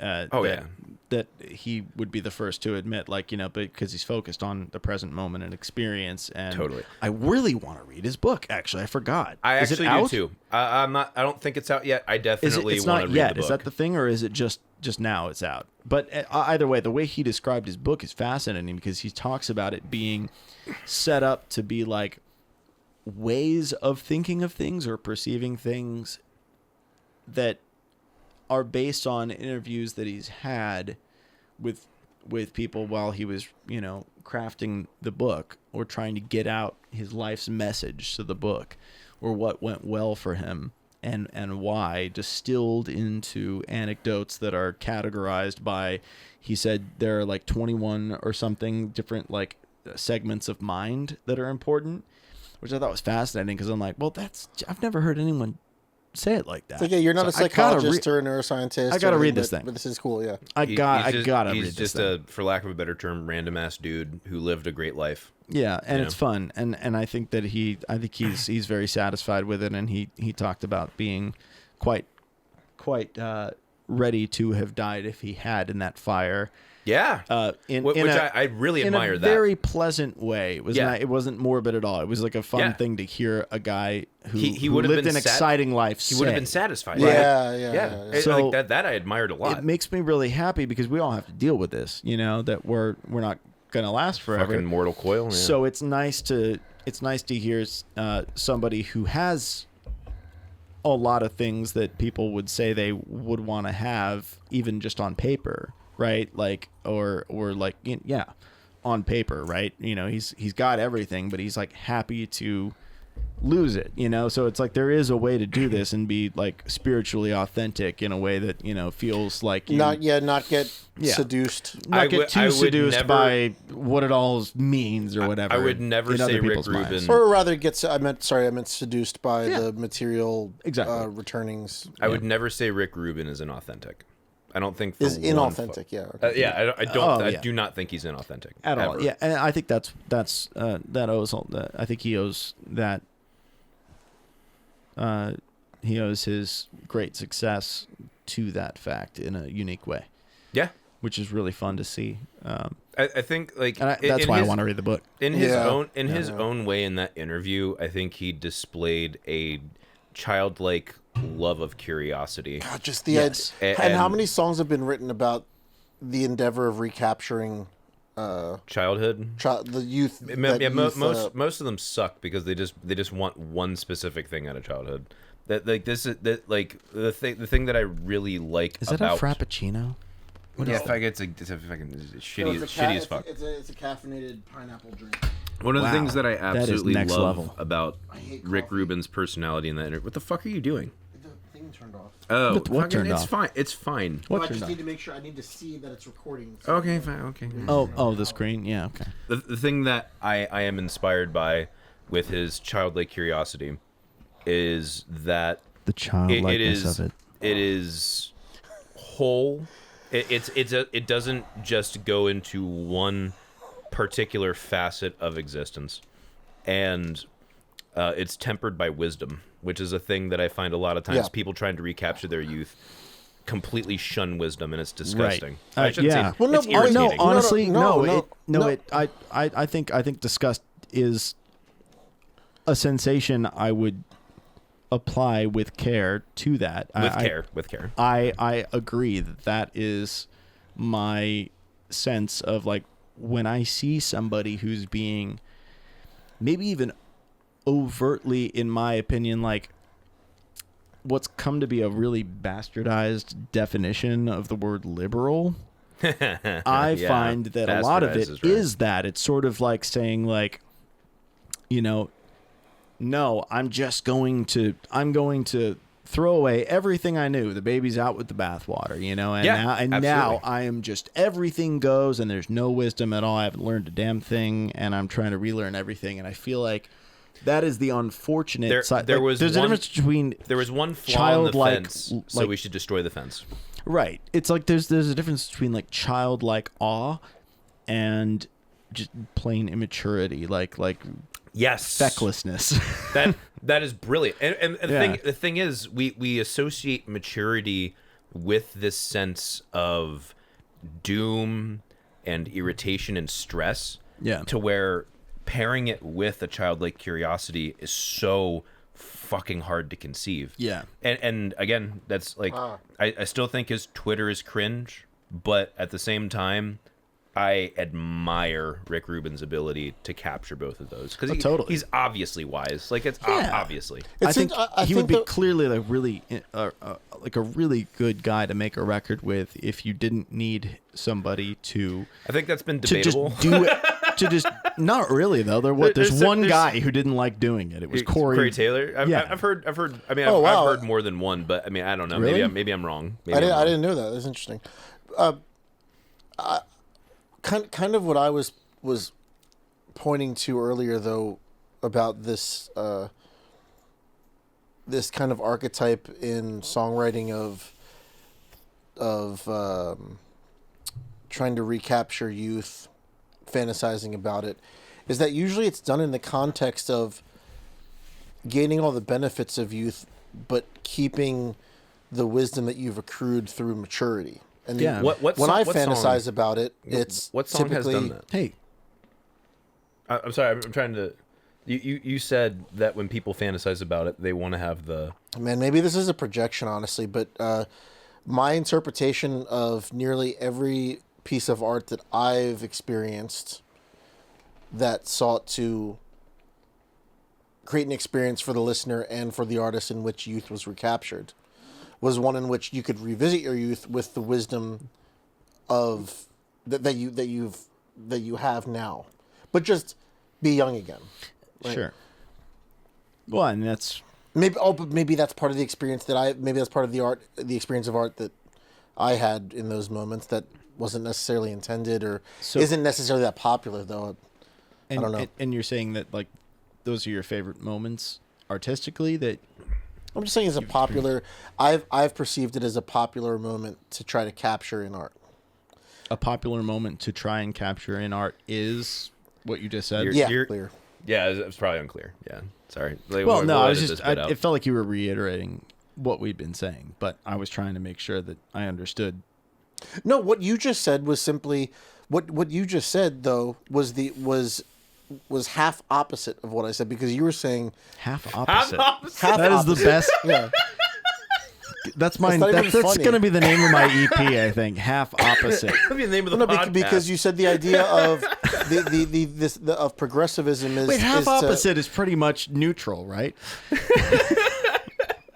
That he would be the first to admit, like, you know, because he's focused on the present moment and experience. And totally. I really want to read his book. Actually, I forgot. I actually do too. I'm not. I don't think it's out yet. I definitely want to read the book. It's not yet. Is that the thing, or is it just now it's out? But either way, the way he described his book is fascinating because he talks about it being set up to be like ways of thinking of things or perceiving things that are based on interviews that he's had with people while he was, you know, crafting the book or trying to get out his life's message to the book, or what went well for him and why, distilled into anecdotes that are categorized by, he said there are like 21 or something different like segments of mind that are important, which I thought was fascinating because I'm like, well, I've never heard anyone say it like that. It's like, you're not a psychologist or a neuroscientist. I gotta read this thing. But this is cool, yeah. I gotta read this thing. He's just a, for lack of a better term, random ass dude who lived a great life. Yeah, and it's fun, and I think that he's very satisfied with it, and he talked about being quite ready to have died if he had in that fire. Yeah, I really admire that. In a very pleasant way. It was it wasn't morbid at all. It was like a fun thing to hear a guy who lived an exciting life. He would have been satisfied. Yeah. So like that I admired a lot. It makes me really happy because we all have to deal with this. You know, that we're not gonna last forever. Fucking mortal coil. Yeah. So it's nice to hear somebody who has a lot of things that people would say they would want to have, even just on paper. Right, like or like on paper, right? You know, he's got everything, but he's like happy to lose it, so it's like there is a way to do this and be like spiritually authentic in a way that feels like you not get seduced. not get too I would seduced never- by what it all means or whatever. I would never in other say Rick people's minds. Rubin. Or rather, I meant seduced by the material Exactly. returnings. I would never say Rick Rubin is inauthentic. I don't think for Is one inauthentic, yeah. I don't. Oh, I yeah. do not think he's inauthentic At all, ever. yeah, and I think that owes. I think he owes that. He owes his great success to that fact in a unique way, Yeah. which is really fun to see. I think like And that's why I want to read the book. in his Yeah. own his own way in that interview. I think he displayed a childlike love of curiosity. God, just the Yes. and how many songs have been written about the endeavor of recapturing Childhood. the youth? Most of them suck because they just want one specific thing out of childhood. That like this is that like the thing that I really like Is that about a frappuccino? yeah, if I get it's a fucking shitty as fuck. It's a caffeinated pineapple drink. One of the Wow. things that I That is absolutely next love level. about hate Rick coffee. Rubin's personality in that interview. What the fuck are you doing? The thing turned off. Oh, What fucking- turned it's off? fine. It's fine. What I turned just on? need to make sure. I need to see that it's recording. Okay, fine. Okay. Oh, the screen. Yeah, okay. The thing that I am inspired by with his childlike curiosity is that The childlikeness it is of it. it is whole. It doesn't just go into one particular facet of existence, and it's tempered by wisdom, which is a thing that I find a lot of times Yeah. people trying to recapture their youth completely shun wisdom, and it's disgusting. Right. I shouldn't Yeah. say Well, no, it's no, irritating. Honestly, no. I think disgust is a sensation I would apply with care to that. With care. I agree that is my sense of like when I see somebody who's being maybe even overtly, in my opinion, like what's come to be a really bastardized definition of the word liberal. I Yeah, find that a lot of it bastardized is right. that it's sort of like saying like, no, I'm going to throw away everything I knew. The baby's out with the bathwater, and Yeah, now absolutely. I am just everything goes, and there's no wisdom at all. I haven't learned a damn thing, and I'm trying to relearn everything. And I feel like that is the unfortunate side. There Like, was there's a one- difference between There was one flaw in childlike, the fence, so like- we should destroy the fence. right. It's like there's a difference between like childlike awe and just plain immaturity, like Yes, fecklessness. that is brilliant. And Yeah. the thing is, we associate maturity with this sense of doom and irritation and stress. Yeah. To where pairing it with a childlike curiosity is so fucking hard to conceive. Yeah. And again, that's like I still think his Twitter is cringe, but at the same time, I admire Rick Rubin's ability to capture both of those because totally. he's obviously wise. Like it's Yeah. obviously. I think I he think would be that- clearly like really like a really good guy to make a record with if you didn't need somebody to I think that's been just debatable. do it. To just not really though. There's There's one there's- guy who didn't like doing it. It was Corey Taylor. Yeah. I've heard. I mean, Oh, wow. I've heard more than one, but I mean, I don't know. Really? Maybe I'm wrong. Maybe I I'm wrong. didn't know that. That's interesting. Kind of what I was pointing to earlier, though, about this this kind of archetype in songwriting of trying to recapture youth, fantasizing about it, is that usually it's done in the context of gaining all the benefits of youth, but keeping the wisdom that you've accrued through maturity. And Yeah. What when song- I what fantasize song- about it, it's What song has typically done that? Hey, I'm sorry. I'm trying to. You said that when people fantasize about it, they want to have the. Man, maybe this is a projection, honestly, but my interpretation of nearly every piece of art that I've experienced that sought to create an experience for the listener and for the artist in which youth was recaptured was one in which you could revisit your youth with the wisdom of that you have now, but just be young again. Right? sure. Well, and that's but maybe that's part of the experience maybe that's part of the experience of art that I had in those moments that wasn't necessarily intended or isn't necessarily that popular though. I don't know. And you're saying that like those are your favorite moments artistically that I'm just saying it's a popular. I've perceived it as a popular moment to try to capture in art. a popular moment to try and capture in art is what you just said. Clear. Yeah, it was probably unclear. Yeah, sorry. Like, Well, no, I was just. It felt like you were reiterating what we've been saying, but I was trying to make sure that I understood. No, what you just said was simply what you just said though was half opposite of what I said because you were saying Half opposite. half That is opposite. the best. Yeah. That's mine. not even That's funny. going to be the name of my EP. I think half opposite. That'd be the name of the No, podcast. because you said the idea of of progressivism is Wait, half is opposite is pretty much neutral, right?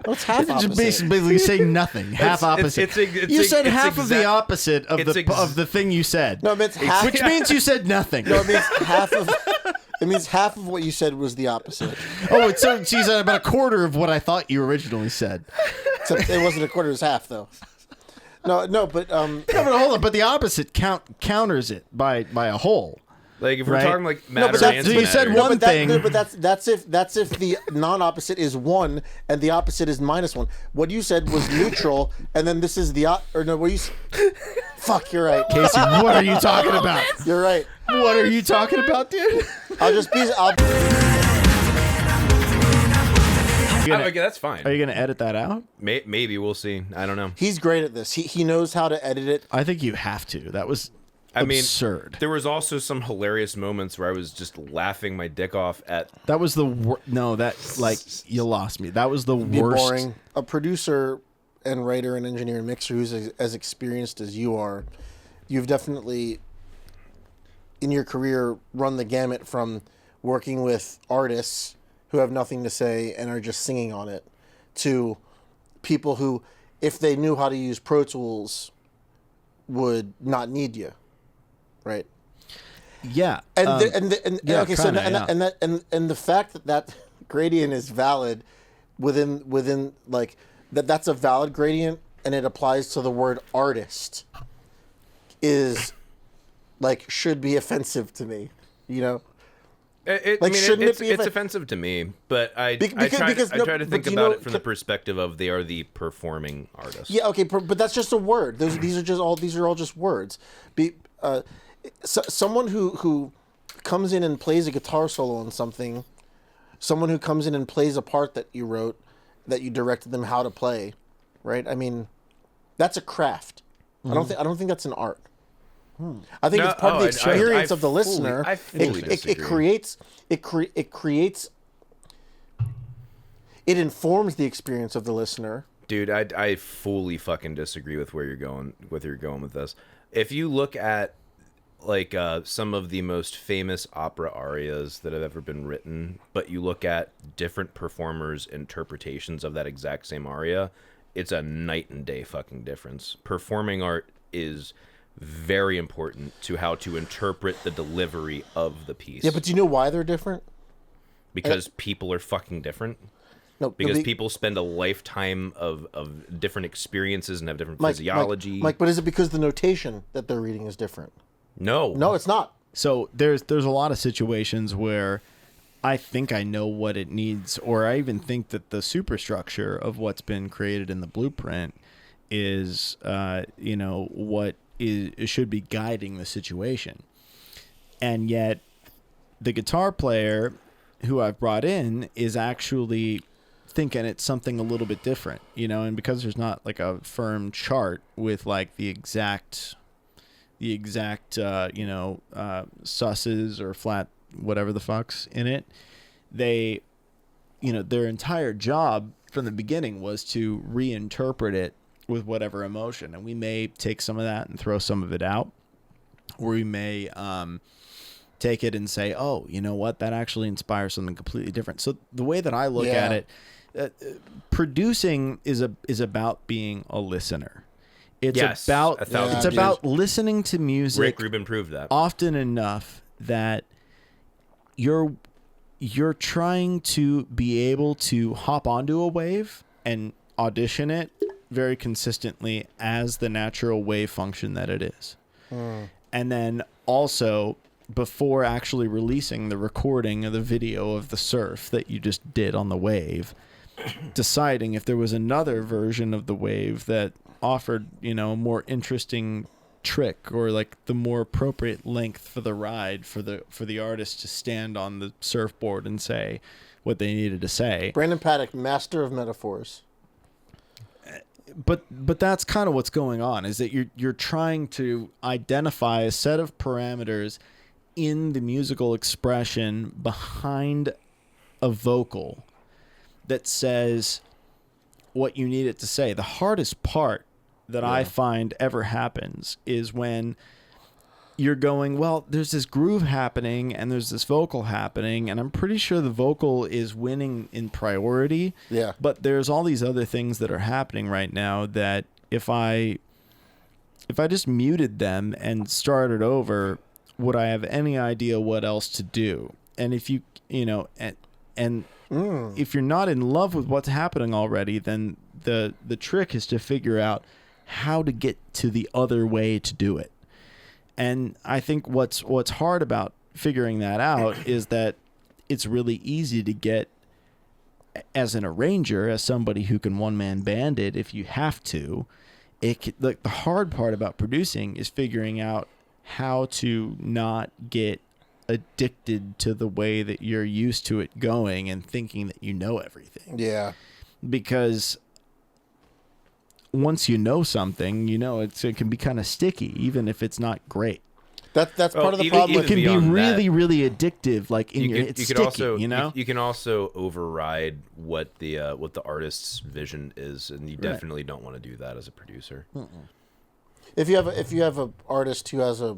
What's half It's opposite? just basically saying nothing. Half opposite. You said half of the opposite of the thing you said. No, it means half. Which means you said nothing. No, it means half of. It means half of what you said was the opposite. Oh, so you said about a quarter of what I thought you originally said. Except it wasn't a quarter; it was half, though. No, but No, but hold on. But the opposite counters it by a whole. Like if we're Right. talking like matter but that's- and so you said antimatter. one but thing. but that's if the non-opposite is 1 and the opposite is -1. What you said was neutral, and then this is the or no, what you? Fuck, you're right. Casey, what are you talking about? You're right. What are you talking about, dude? Okay, that's fine. Are you going to edit that out? Maybe we'll see. I don't know. He's great at this. He knows how to edit it. I think you have to. That was I mean, absurd. There was also some hilarious moments where I was just laughing my dick off at. That was the no. That like you lost me. That was the Be worst. boring. A producer and writer and engineer and mixer who's as experienced as you are, you've definitely in your career run the gamut from working with artists who have nothing to say and are just singing on it to people who, if they knew how to use Pro Tools, would not need you, right? Yeah. And yeah, okay, kinda, and the fact that gradient is valid within like that's a valid gradient and it applies to the word artist is like should be offensive to me, you know. It's offensive to me, but I try to think about it from the perspective of they are the performing artists. Yeah, okay, but that's just a word. These are all just words. Someone who comes in and plays a guitar solo on something, someone who comes in and plays a part that you wrote, that you directed them how to play, right? I mean, that's a craft. I don't think that's an art. I think it's part of the experience of the listener. It informs the experience of the listener. Dude, I fully fucking disagree with where you're going with this. If you look at like some of the most famous opera arias that have ever been written, but you look at different performers' interpretations of that exact same aria, it's a night and day fucking difference. Performing art is very important to how to interpret the delivery of the piece. Yeah, but do you know why they're different? Because people are fucking different. No, Because people spend a lifetime of different experiences and have different physiology. Mike, but is it because the notation that they're reading is different? No, it's not. So there's a lot of situations where I think I know what it needs, or I even think that the superstructure of what's been created in the blueprint is, what should be guiding the situation. And yet the guitar player who I've brought in is actually thinking it's something a little bit different, and because there's not like a firm chart with like the exact susses or flat whatever the fuck's in it, they, their entire job from the beginning was to reinterpret it with whatever emotion, and we may take some of that and throw some of it out, or we may take it and say, oh, you know what, that actually inspires something completely different. So the way that I look at it, producing is about being a listener. It's about listening to music. Rick Rubin proved that often enough that you're you're trying to be able to hop onto a wave and audition it very consistently as the natural wave function that it is. And then also, before actually releasing the recording of the video of the surf that you just did on the wave, deciding if there was another version of the wave that offered, a more interesting trick or like the more appropriate length for the ride for the artist to stand on the surfboard and say what they needed to say. Brandon Paddock, master of metaphors. But that's kind of what's going on, is that you're trying to identify a set of parameters in the musical expression behind a vocal that says what you need it to say. The hardest part that I find ever happens is when you're going, well, there's this groove happening and there's this vocal happening, and I'm pretty sure the vocal is winning in priority. Yeah. But there's all these other things that are happening right now that if I just muted them and started over, would I have any idea what else to do? And if if you're not in love with what's happening already, then the trick is to figure out how to get to the other way to do it. And I think what's hard about figuring that out is that it's really easy to get, as an arranger, as somebody who can one-man band it if you have to. The hard part about producing is figuring out how to not get addicted to the way that you're used to it going and thinking that you know everything. Yeah. Because once you know something, it can be kind of sticky, even if it's not great. That's part of the problem. It can be really, really addictive. Like it's sticky. You can also override what the artist's vision is, and you definitely don't want to do that as a producer. If you have a artist who has a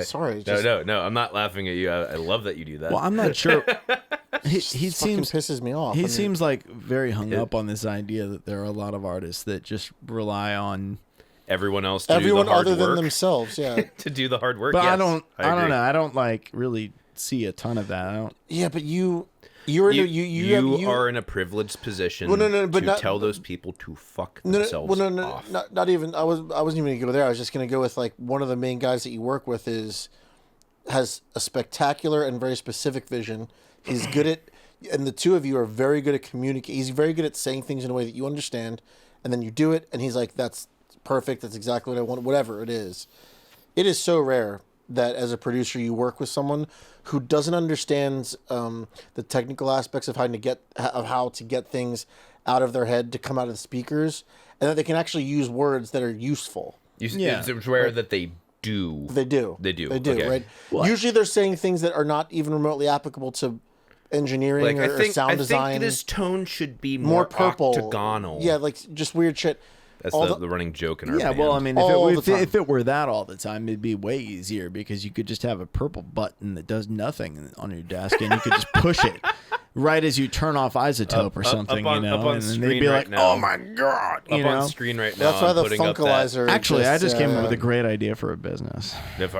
sorry. No, I'm not laughing at you. I love that you do that. Well, I'm not sure. He seems pisses me off. He seems like very hung up on this idea that there are a lot of artists that just rely on everyone else to do the hard other work. Than themselves. Yeah, to do the hard work. But yes, I don't know. I don't like really see a ton of that. I don't. Yeah, but you are in a privileged position to tell those people to fuck themselves off. Not even. I wasn't even going to go there. I was just going to go with like one of the main guys that you work with has a spectacular and very specific vision. He's good at, and the two of you are very good at communicating. He's very good at saying things in a way that you understand, and then you do it, and he's like, "That's perfect. That's exactly what I want." Whatever it is so rare that as a producer you work with someone who doesn't understand the technical aspects of how to get things out of their head to come out of the speakers, and that they can actually use words that are useful. It's rare that they do. They do. Okay. Right? Well, usually they're saying things that are not even remotely applicable to engineering or sound design. I think this tone should be more purple, octagonal. Yeah, like just weird shit. That's the running joke in our band. Well, I mean, if it were that all the time, it'd be way easier because you could just have a purple button that does nothing on your desk, and you could just push it right as you turn off Isotope or something, up on and screen they'd be like, now. "Oh my god!" On screen right now. That's why the Funkalizer. Actually, I just came up with a great idea for a business.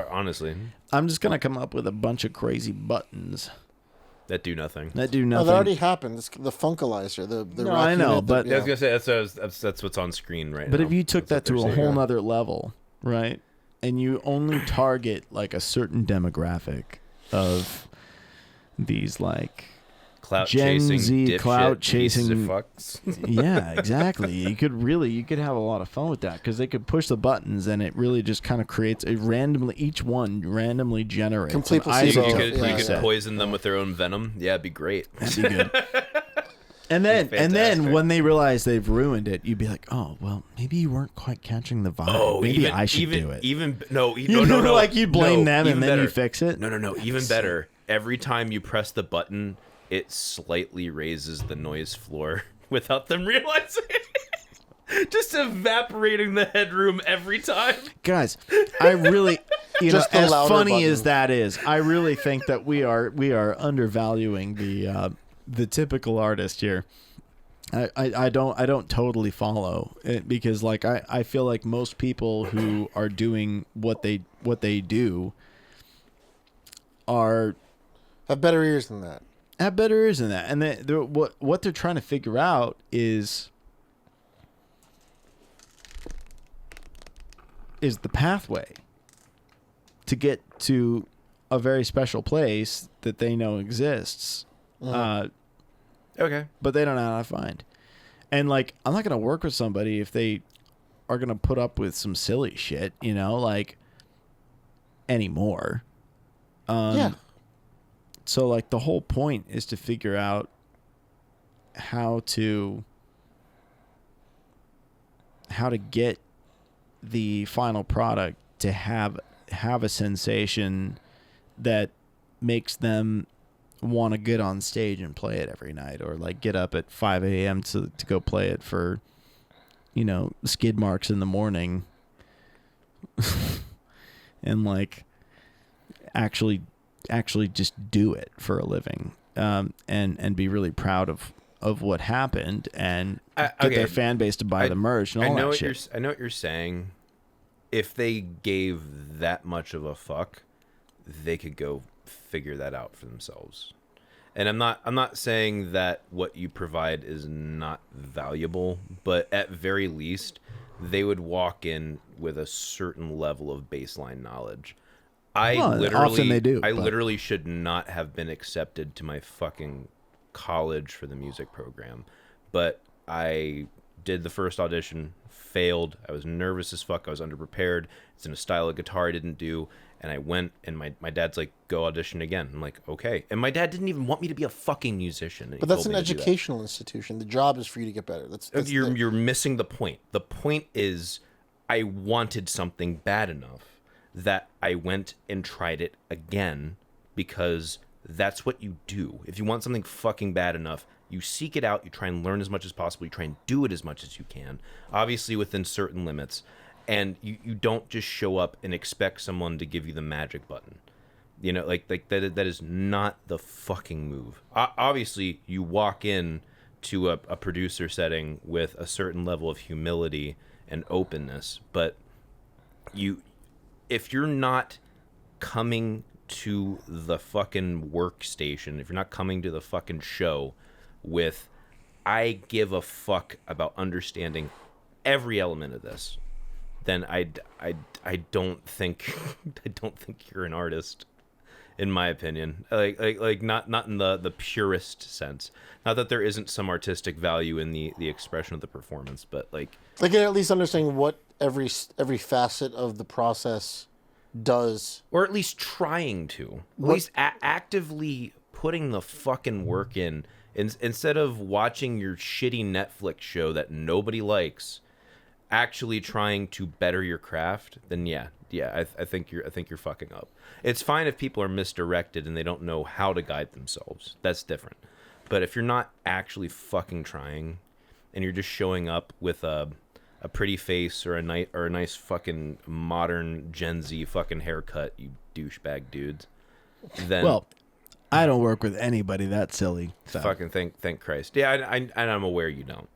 Honestly, I'm just gonna come up with a bunch of crazy buttons that do nothing. Oh, that already happened. It's the Funkalizer. The I know, but I was gonna say that's what's on screen right now. But if you took that to a whole nother level, right, and you only target like a certain demographic of these like clout Gen chasing, Z clout chasing fucks. Yeah, exactly. You could have a lot of fun with that because they could push the buttons and it really just kind of creates each one randomly generates complete placebo. You could poison them with their own venom. Yeah, it'd be great. That'd be good. And then when they realize they've ruined it, you'd be like, oh well, maybe you weren't quite catching the vibe. Oh, maybe I should do it. No. Like you blame them and then you fix it. No. Even better. Every time you press the button, it slightly raises the noise floor without them realizing it. Just evaporating the headroom every time. Guys, I really, as funny button. as that is, I really think that we are undervaluing the typical artist here. I don't totally follow it because like I feel like most people who are doing what they do have better ears than that. And what they're trying to figure out is the pathway to get to a very special place that they know exists. Okay. But they don't know how to find. And like, I'm not going to work with somebody if they are going to put up with some silly shit, anymore. Yeah. So like the whole point is to figure out how to get the final product to have a sensation that makes them want to get on stage and play it every night, or like get up at 5 a.m. to go play it for, skid marks in the morning and like actually just do it for a living, and be really proud of what happened and get their fan base to buy the merch and all that shit. I know what you're saying. If they gave that much of a fuck, they could go figure that out for themselves. And I'm not saying that what you provide is not valuable, but at very least, they would walk in with a certain level of baseline knowledge. Often they do. I literally should not have been accepted to my fucking college for the music program, but I did the first audition, failed. I was nervous as fuck. I was underprepared. It's in a style of guitar I didn't do. And I went, and my dad's like, go audition again. I'm like, okay. And my dad didn't even want me to be a fucking musician. But that's an educational institution. The job is for you to get better. That's you're missing the point. The point is, I wanted something bad enough that I went and tried it again, because that's what you do. If you want something fucking bad enough, you seek it out, you try and learn as much as possible, you try and do it as much as you can, obviously within certain limits. And you don't just show up and expect someone to give you the magic button. Like that is not the fucking move. Obviously, you walk in to a producer setting with a certain level of humility and openness, but if you're not coming to the fucking workstation, if you're not coming to the fucking show with, I give a fuck about understanding every element of this, then I don't think you're an artist, in my opinion. Like not in the purest sense. Not that there isn't some artistic value in the expression of the performance, but like at least understanding what every facet of the process does, or at least trying to, at least actively putting the fucking work in instead of watching your shitty Netflix show that nobody likes. Actually trying to better your craft, then I think you're fucking up. It's fine if people are misdirected and they don't know how to guide themselves. That's different. But if you're not actually fucking trying, and you're just showing up with a pretty face or a nice fucking modern Gen Z fucking haircut, you douchebag dudes, then I don't work with anybody that silly. So. Fucking thank Christ. Yeah, I'm aware you don't.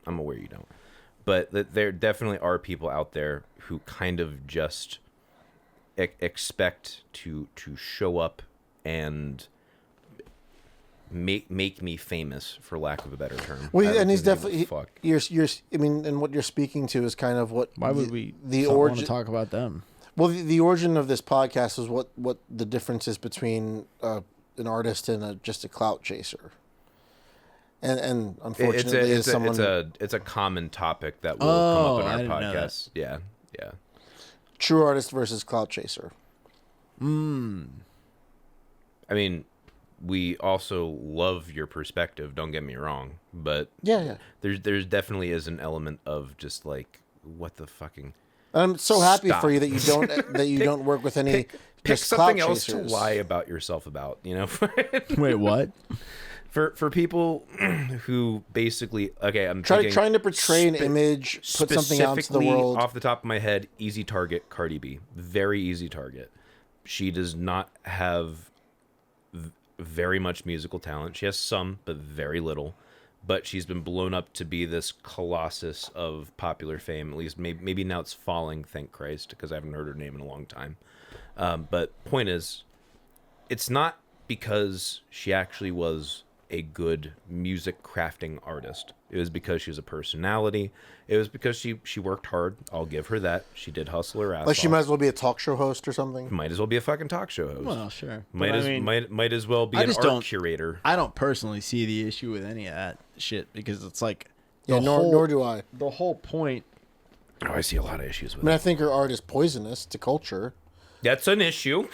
But there definitely are people out there who kind of just expect to show up and make me famous, for lack of a better term. Well, and he's definitely you're. I mean, and what you're speaking to is kind of what. Why would we want to talk about them? Well, the origin of this podcast is what the difference is between an artist and just a clout chaser. And unfortunately, it's a common topic that will come up in our podcast. Yeah. True artist versus clout chaser. I mean, we also love your perspective. Don't get me wrong, but yeah. There's definitely is an element of just like, what the fucking. I'm so happy for you that you don't work with any. Pick something else to lie about yourself about. Wait, what? For people who basically, okay, I'm trying to portray an image, put something out into the world. Off the top of my head, easy target, Cardi B. Very easy target. She does not have very much musical talent. She has some, but very little. But she's been blown up to be this colossus of popular fame. At least maybe now it's falling, thank Christ, because I haven't heard her name in a long time. But point is, it's not because she actually was a good music crafting artist. It was because she was a personality. It was because she worked hard. I'll give her that. She did hustle her ass Like she off. might as well be a talk show host or something. Might as well be a fucking talk show host. Well, sure. Might But as I mean, might as well be I an just art don't- curator. I don't personally see the issue with any of that shit because it's like Yeah, nor do I. the whole point. Oh, I see a lot of issues I with mean, it. I think her art is poisonous to culture. That's an issue.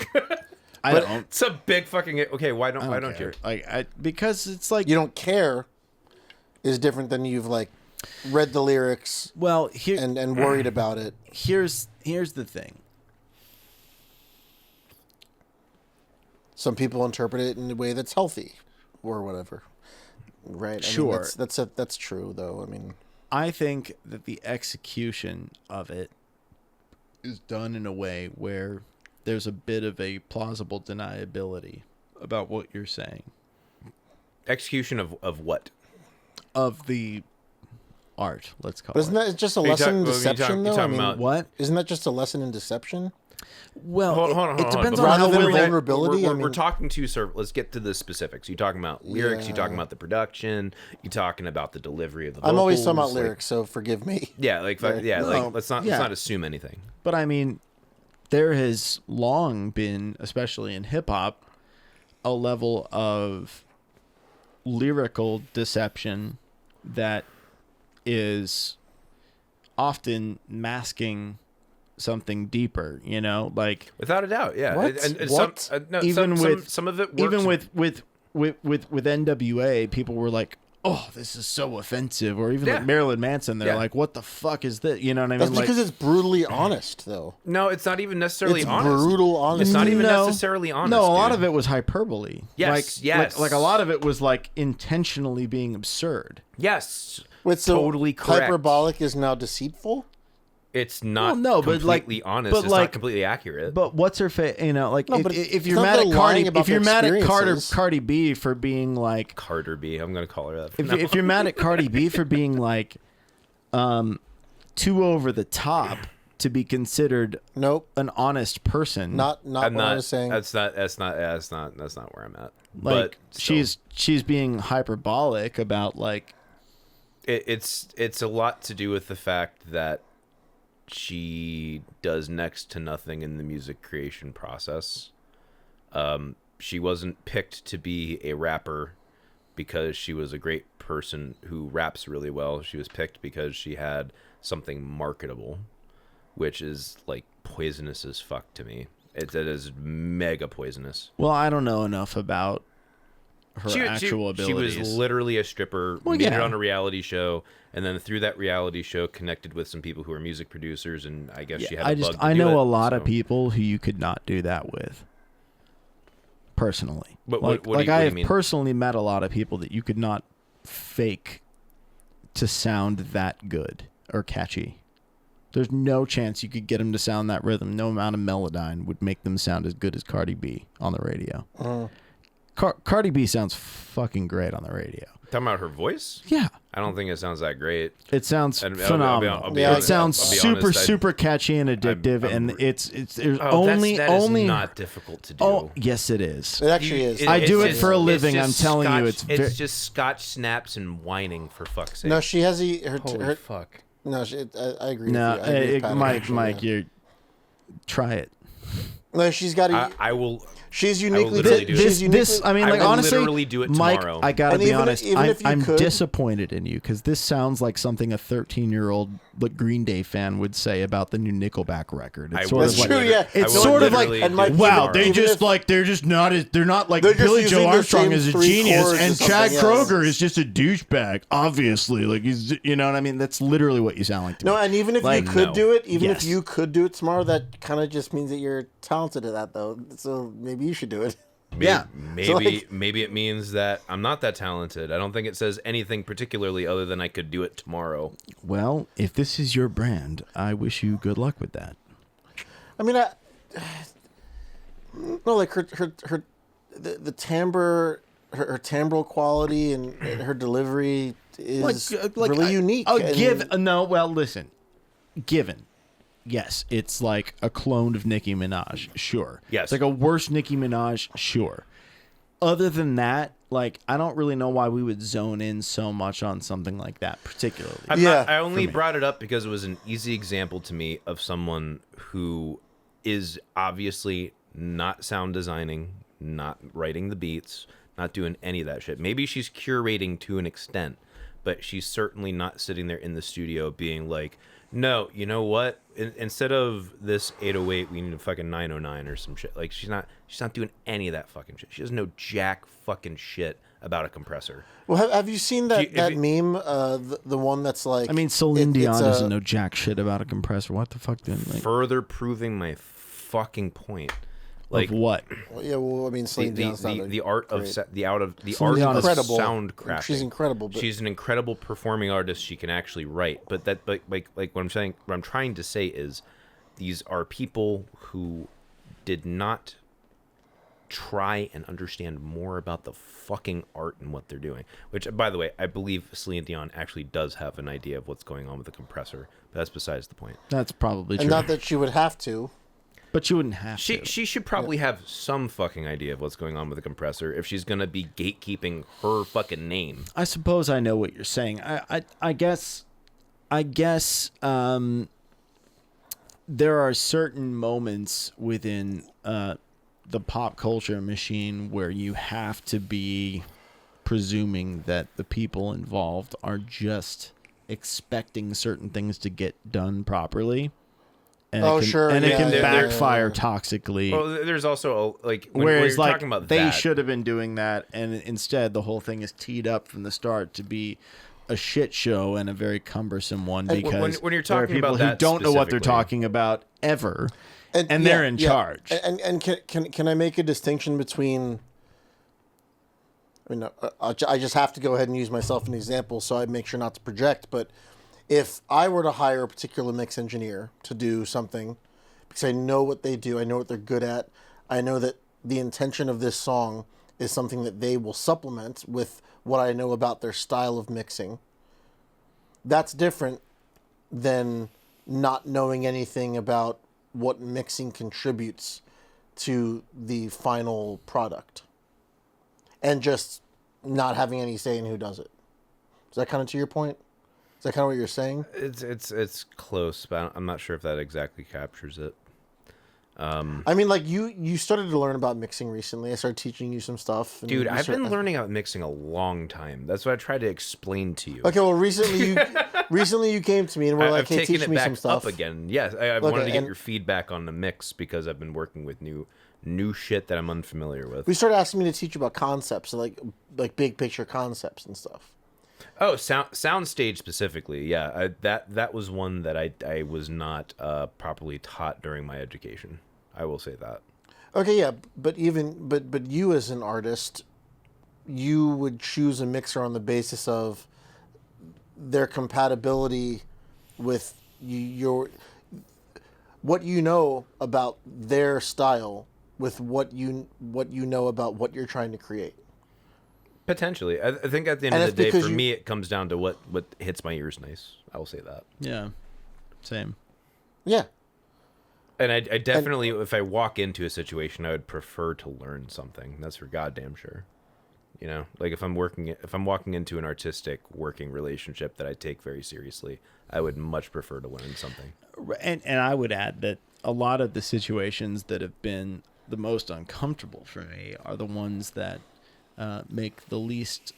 I But- don't. It's a big fucking. Okay, why don't you? care. Because it's like You don't care is different than you've like read the lyrics well here and worried about it. here's the thing. Some people interpret it in a way that's healthy or whatever. Right? I mean, Sure. that's true though. I mean, I think that the execution of it is done in a way where there's a bit of a plausible deniability about what you're saying. Execution of what? Of the art, let's call but isn't it. that just a Are you lesson in talk- are you talk- deception you though? I talking mean, about- What? isn't that just a lesson in deception? Well, Hold on, it hold on. depends Before on how Rather than willing. vulnerability, We're, I mean- we're talking to sir. Let's get to the specifics. You talking about lyrics? You talking Yeah. about the production? You talking about the delivery of the vocals? I'm always talking about Like- lyrics, so forgive me. Yeah, like Right. yeah, No, like let's yeah. not assume anything. But I mean, there has long been, especially in hip hop, a level of lyrical deception that is often masking something deeper, you know, like Without a doubt, yeah. What? And What? Some, no, even some, with some of it works. even with NWA, people were like, "Oh, this is so offensive," or even Yeah. like Marilyn Manson, they're Yeah. like, "What the fuck is this?" You know what I mean? That's Like, because it's brutally honest, though. No, it's not even necessarily It's honest. brutal honest. It's not even No. necessarily honest. no, a lot dude. of it was hyperbole. Yes, like, yes. like a lot of it was like intentionally being absurd. Yes, Wait, so totally correct. hyperbolic is now deceitful? It's not Well, no, but, like- completely honest. but, It's like- not completely accurate. But what's her face? You know, like No, if, but if it's you're not mad the at lying Cardi, about if you're the mad at experiences. Cardi B for being like, Carter B. I'm gonna call her that. if you're mad at Cardi B for being like, too over the top to be considered Nope. an honest person, Not I'm what I not. was saying. That's not where I'm at. like But still, she's being hyperbolic about like, it's a lot to do with the fact that she does next to nothing in the music creation process. She wasn't picked to be a rapper because she was a great person who raps really well. She was picked because she had something marketable, which is like poisonous as fuck to me. It is mega poisonous. well, I don't know enough about her actual abilities. She was literally a stripper, Well, made it yeah. on a reality show, and then through that reality show connected with some people who are music producers, and I guess she had a bug to I do know it, a lot of so- people who you could not do that with. Personally, But like, what do you I have mean? personally met a lot of people that you could not fake to sound that good or catchy. There's no chance you could get them to sound that rhythm. No amount of Melodyne would make them sound as good as Cardi B on the radio. Cardi B sounds fucking great on the radio. Talking about her voice? Yeah, I don't think it sounds that great. it sounds And phenomenal. I'll be Yeah, It honest- sounds I'll be super honest, super catchy and addictive, I'm- and it's there's Oh, only that is only not difficult to do. Oh, yes, it is. It actually is. I do it's it for a just- living, it's I'm just telling you, Scotch- it's it's just Scotch snaps and whining for fuck's sake. No, she has her. Holy her fuck. no, I agree. No, with you. I agree with Paddock, Mike, actually, Mike, yeah. you try it. No, she's got. I will. She's will uniquely. literally do it. This, uniquely, this, I mean, I like will honestly, literally do it Mike, tomorrow. I gotta And be even if- honest. even if you I'm could- disappointed in you because this sounds like something a 13-year-old like Green Day fan would say about the new Nickelback record. I It's will sort of That's like, true, yeah. It's I will sort of like, literally and do Mike, it wow, tomorrow. they even just if- like they're not like They're just Billy using Joe the Armstrong same is a three genius chords or and something, Chad yes. Kroeger is just a douchebag. Obviously, like he's, you know what I mean. That's literally what you sound like to No, me. and even if Like, you could no. do it, even Yes. if you could do it tomorrow, that kind of just means that you're talented at that, though. So maybe you should do it. Yeah. Maybe So, like- maybe it means that I'm not that talented. I don't think it says anything particularly other than I could do it tomorrow. Well, if this is your brand, I wish you good luck with that. I mean, no, like the timbre, her timbral quality and her delivery is really unique. Oh, and- no. Well, listen. Given, yes, it's like a clone of Nicki Minaj. Sure. Yes. It's like a worse Nicki Minaj. Sure. other than that, like, I don't really know why we would zone in so much on something like that, particularly. I only brought it up because it was an easy example to me of someone who is obviously not sound designing, not writing the beats, not doing any of that shit. Maybe she's curating to an extent, but she's certainly not sitting there in the studio being like, no, you know what? Instead of this 808, we need a fucking 909 or some shit. Like, she's not doing any of that fucking shit. She doesn't know jack fucking shit about a compressor. Well, have you seen that meme? The one that's like, I mean, Celine Dion doesn't know jack shit about a compressor. What the fuck? Further proving my fucking point. Like of what? Well, yeah, well, I mean, Celine Dion's the art of the art of sound crafting. She's incredible. But... She's an incredible performing artist. She can actually write. But like what I'm trying to say is, these are people who did not try and understand more about the fucking art and what they're doing. Which, by the way, I believe Celine Dion actually does have an idea of what's going on with the compressor. But that's besides the point. That's probably true. And not that she would have to. But you wouldn't have to. She should probably have some fucking idea of what's going on with the compressor if she's gonna be gatekeeping her fucking name. I suppose I know what you're saying. I guess there are certain moments within the pop culture machine where you have to be presuming that the people involved are just expecting certain things to get done properly. And it can backfire toxically. Well, there's also whereas you're talking about they should have been doing that, and instead the whole thing is teed up from the start to be a shit show and a very cumbersome one, because when you're there are talking people about who that don't know what they're talking about ever, and they're in charge. And can I make a distinction between? I mean, I just have to go ahead and use myself as an example, so I make sure not to project, but. If I were to hire a particular mix engineer to do something, because I know what they do, I know what they're good at, I know that the intention of this song is something that they will supplement with what I know about their style of mixing, that's different than not knowing anything about what mixing contributes to the final product and just not having any say in who does it. Is that kind of to your point? Is that kind of what you're saying? It's close, but I'm not sure if that exactly captures it. I mean, like you started to learn about mixing recently. I started teaching you some stuff. Dude, I've been learning about mixing a long time. That's what I tried to explain to you. Okay, well, recently you came to me and were like, "Hey, teach me some stuff." Up again. Yes, I wanted to get your feedback on the mix because I've been working with new shit that I'm unfamiliar with. We started asking me to teach you about concepts, like big picture concepts and stuff. Oh, soundstage specifically, yeah. That was one that I was not properly taught during my education. I will say that. Okay, yeah, but you as an artist, you would choose a mixer on the basis of their compatibility with what you know about their style with what you know about what you're trying to create. Potentially. I think at the end of the day, for me, it comes down to what hits my ears nice. I will say that. Yeah. Same. Yeah. And I definitely, if I walk into a situation, I would prefer to learn something. That's for goddamn sure. You know, like if I'm walking into an artistic working relationship that I take very seriously, I would much prefer to learn something. And I would add that a lot of the situations that have been the most uncomfortable for me are the ones that make the least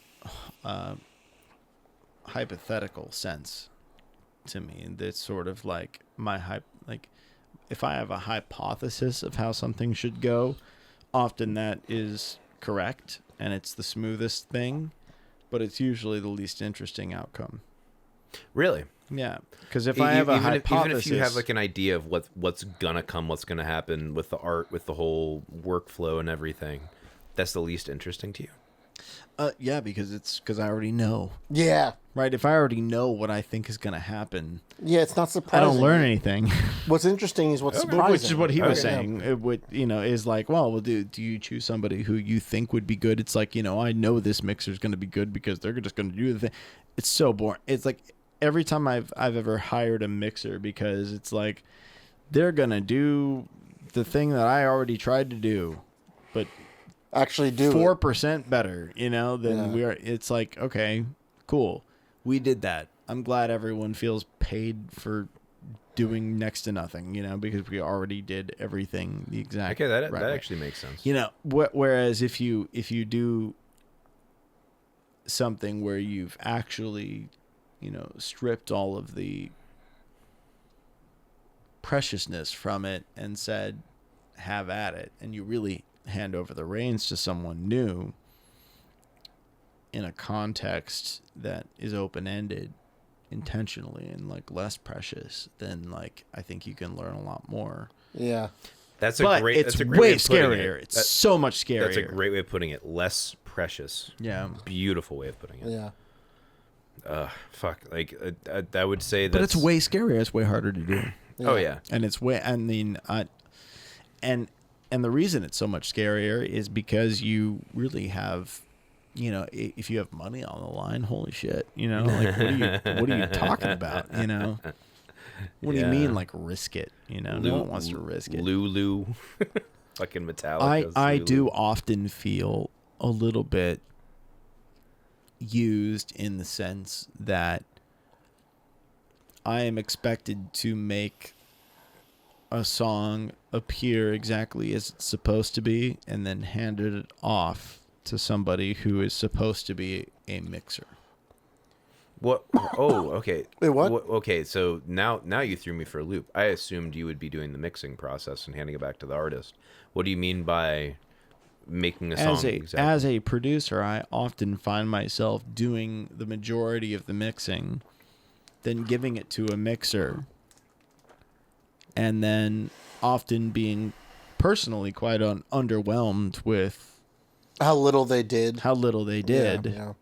hypothetical sense to me. And it's sort of like if I have a hypothesis of how something should go, often that is correct and it's the smoothest thing, but it's usually the least interesting outcome. Really? Yeah, because if I have a hypothesis, even if you have like an idea of what's gonna come, what's gonna happen with the art, with the whole workflow and everything, that's the least interesting to you. Yeah, because I already know. Yeah. Right. If I already know what I think is going to happen. Yeah, it's not surprising. I don't learn anything. What's interesting is what's surprising. Which is what he was saying. It would, is like, well, do you choose somebody who you think would be good? It's like, I know this mixer is going to be good because they're just going to do the thing. It's so boring. It's like every time I've ever hired a mixer, because it's like they're going to do the thing that I already tried to do, but actually do 4% better, than we are. It's like, okay, cool. We did that. I'm glad everyone feels paid for doing next to nothing, because we already did everything the exact Okay, that right way. actually makes sense. Whereas if you do something where you've actually, stripped all of the preciousness from it and said, have at it, and you really hand over the reins to someone new in a context that is open-ended intentionally and like less precious, then like I think you can learn a lot more. Yeah. That's But a great it's that's a great way way of putting scarier. it. It's so much scarier. That's a great way of putting it. Less precious. Yeah. Beautiful way of putting it. Yeah. Fuck. Like I would say that. But it's way scarier. It's way harder to do. Oh yeah. And it's way. I mean, and the reason it's so much scarier is because you really have, if you have money on the line, holy shit, like what are you talking about, What do you mean, like risk it? No one wants to risk it. Lulu, fucking Metallica. I do often feel a little bit used in the sense that I am expected to make a song appear exactly as it's supposed to be and then hand it off to somebody who is supposed to be a mixer. What? Oh, okay. Wait, what? Okay, so now you threw me for a loop. I assumed you would be doing the mixing process and handing it back to the artist. What do you mean by making a song? As a producer, I often find myself doing the majority of the mixing, then giving it to a mixer, and then often being personally quite underwhelmed with how little they did. Yeah.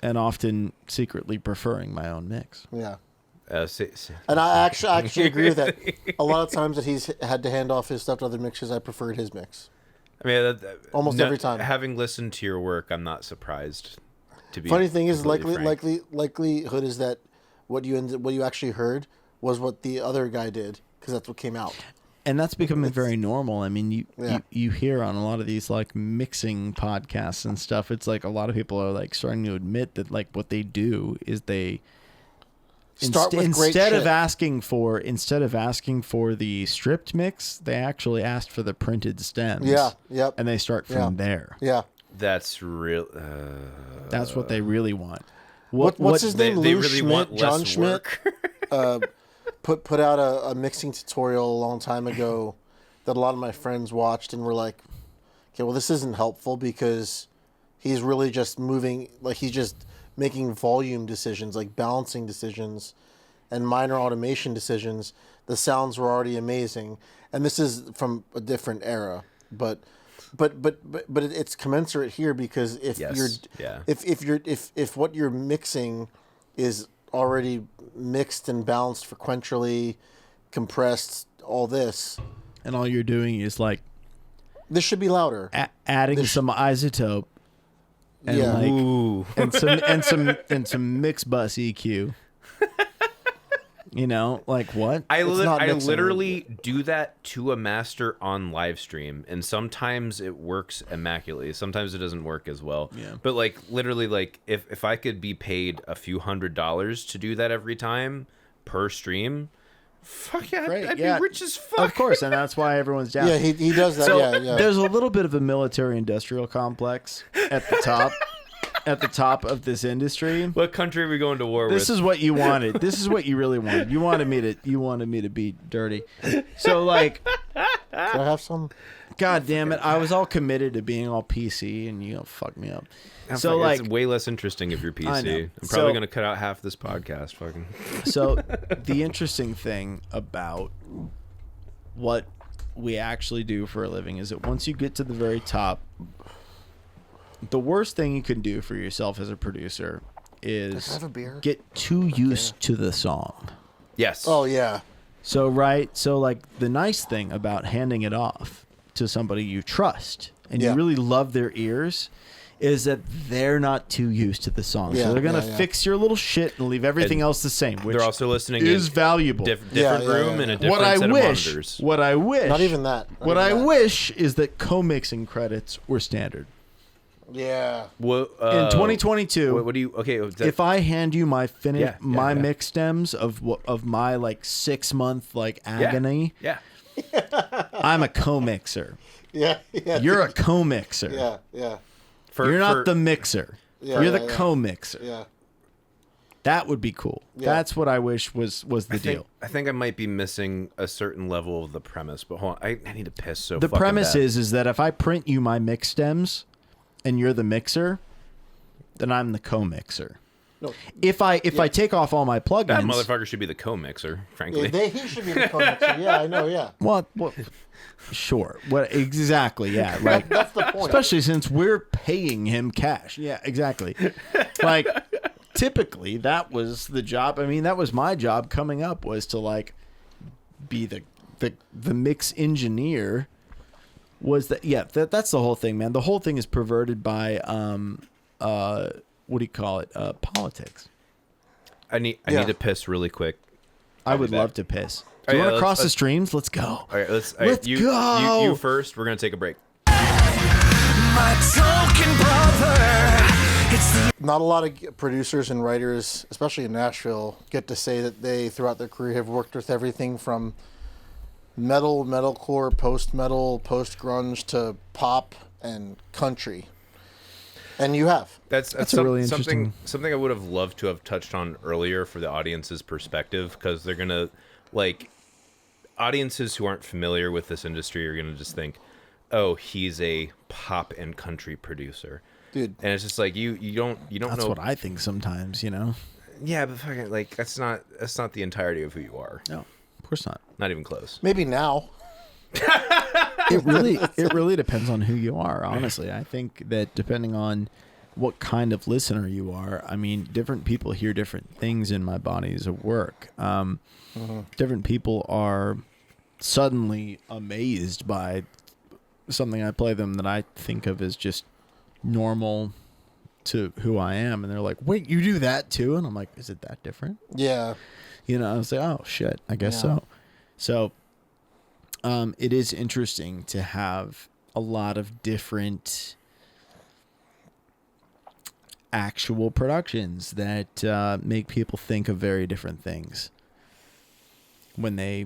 And often secretly preferring my own mix. Yeah. And I actually agree with that. A lot of times that he's had to hand off his stuff to other mixers, I preferred his mix. I mean, almost every time. Having listened to your work, I'm not surprised. To be funny thing is, likelihood is that what you actually heard was what the other guy did, because that's what came out. And that's becoming very normal. I mean, you hear on a lot of these like mixing podcasts and stuff, it's like a lot of people are like starting to admit that like what they do is they instead of asking for the stripped mix, they actually asked for the printed stems. Yeah, yep. And they start from there. Yeah. That's real. That's what they really want. What's his name? They Lou really Schmidt, want less John Schmidt. work. Put out a mixing tutorial a long time ago that a lot of my friends watched and were like, okay, well, this isn't helpful because he's really just moving, like he's just making volume decisions, like balancing decisions and minor automation decisions. The sounds were already amazing. And this is from a different era, but it's commensurate here because if what you're mixing is already mixed and balanced frequentially, compressed, all this, and all you're doing is like this should be louder, adding some isotope, and Ooh. and some mix bus EQ. Like what? I literally do that to a master on live stream, and sometimes it works immaculately. Sometimes it doesn't work as well. Yeah. But like literally, like if I could be paid a few $100s to do that every time per stream, fuck yeah, I'd be rich as fuck. Of course, and that's why everyone's down. Yeah, he does that. So yeah. There's a little bit of a military-industrial complex at the top. At the top of this industry. What country are we going to war with? This is what you wanted. This is what you really wanted. You wanted me to be dirty. So like, can I have some? God damn it! I was all committed to being all PC, and you fuck me up. So like, it's way less interesting if you're PC. I'm probably gonna cut out half this podcast. Fucking. So the interesting thing about what we actually do for a living is that once you get to the very top, the worst thing you can do for yourself as a producer is get too used to the song. Yes. Oh, yeah. So like the nice thing about handing it off to somebody you trust and you really love their ears is that they're not too used to the song. Yeah, so they're going to yeah. fix your little shit and leave everything else the same, which They're also listening is in valuable. different room and a different What I set wish, of monitors. what I wish, Not even that. Not what even I that. wish is that co-mixing credits were standard. Yeah. What, In 2022, what do you? Okay, if I hand you my Yeah. mix stems of my like 6 month like agony, yeah. I'm a co-mixer. Yeah. Yeah. You're a co-mixer. Yeah. Yeah. You're not the mixer. Yeah, You're the yeah, yeah. co-mixer. Yeah. That would be cool. Yeah. That's what I wish was the deal. I think I might be missing a certain level of the premise, but hold on, I need to piss so. The fucking premise bad. is that if I print you my mix stems, and you're the mixer, then I'm the co-mixer. No. If I take off all my plugins, that motherfucker should be the co-mixer. Frankly, He should be the co-mixer. Yeah, I know. Yeah. What? Sure. What exactly? Yeah. Like That's the point. especially since we're paying him cash. Yeah. Exactly. Like typically that was the job. I mean, that was my job coming up, was to like be the mix engineer. Was that? Yeah. That's the whole thing, man. The whole thing is perverted by what do you call it? Politics. I need to piss really quick. I would love to piss. Do you want to cross the streams? Let's go. All right, let's go. You first. We're gonna take a break. My token brother. Not a lot of producers and writers, especially in Nashville, get to say that they, throughout their career, have worked with everything from metal, metalcore, post-metal, post-grunge to pop and country. And you have. That's a really interesting... something I would have loved to have touched on earlier for the audience's perspective, because they're gonna, like, audiences who aren't familiar with this industry are gonna just think, oh, he's a pop and country producer, Dude. and it's just like you don't That's know. what I think sometimes, you know. Yeah, but fucking, like, that's not the entirety of who you are. No, of course not. Not even close. Maybe now. It really depends on who you are, honestly. I think that depending on what kind of listener you are, I mean, different people hear different things in my bodies of work. Different people are suddenly amazed by something I play them that I think of as just normal to who I am, and they're like, wait, you do that too? And I'm like, is it that different? Yeah. You know, I was like, oh shit, I guess so. So it is interesting to have a lot of different actual productions that make people think of very different things when they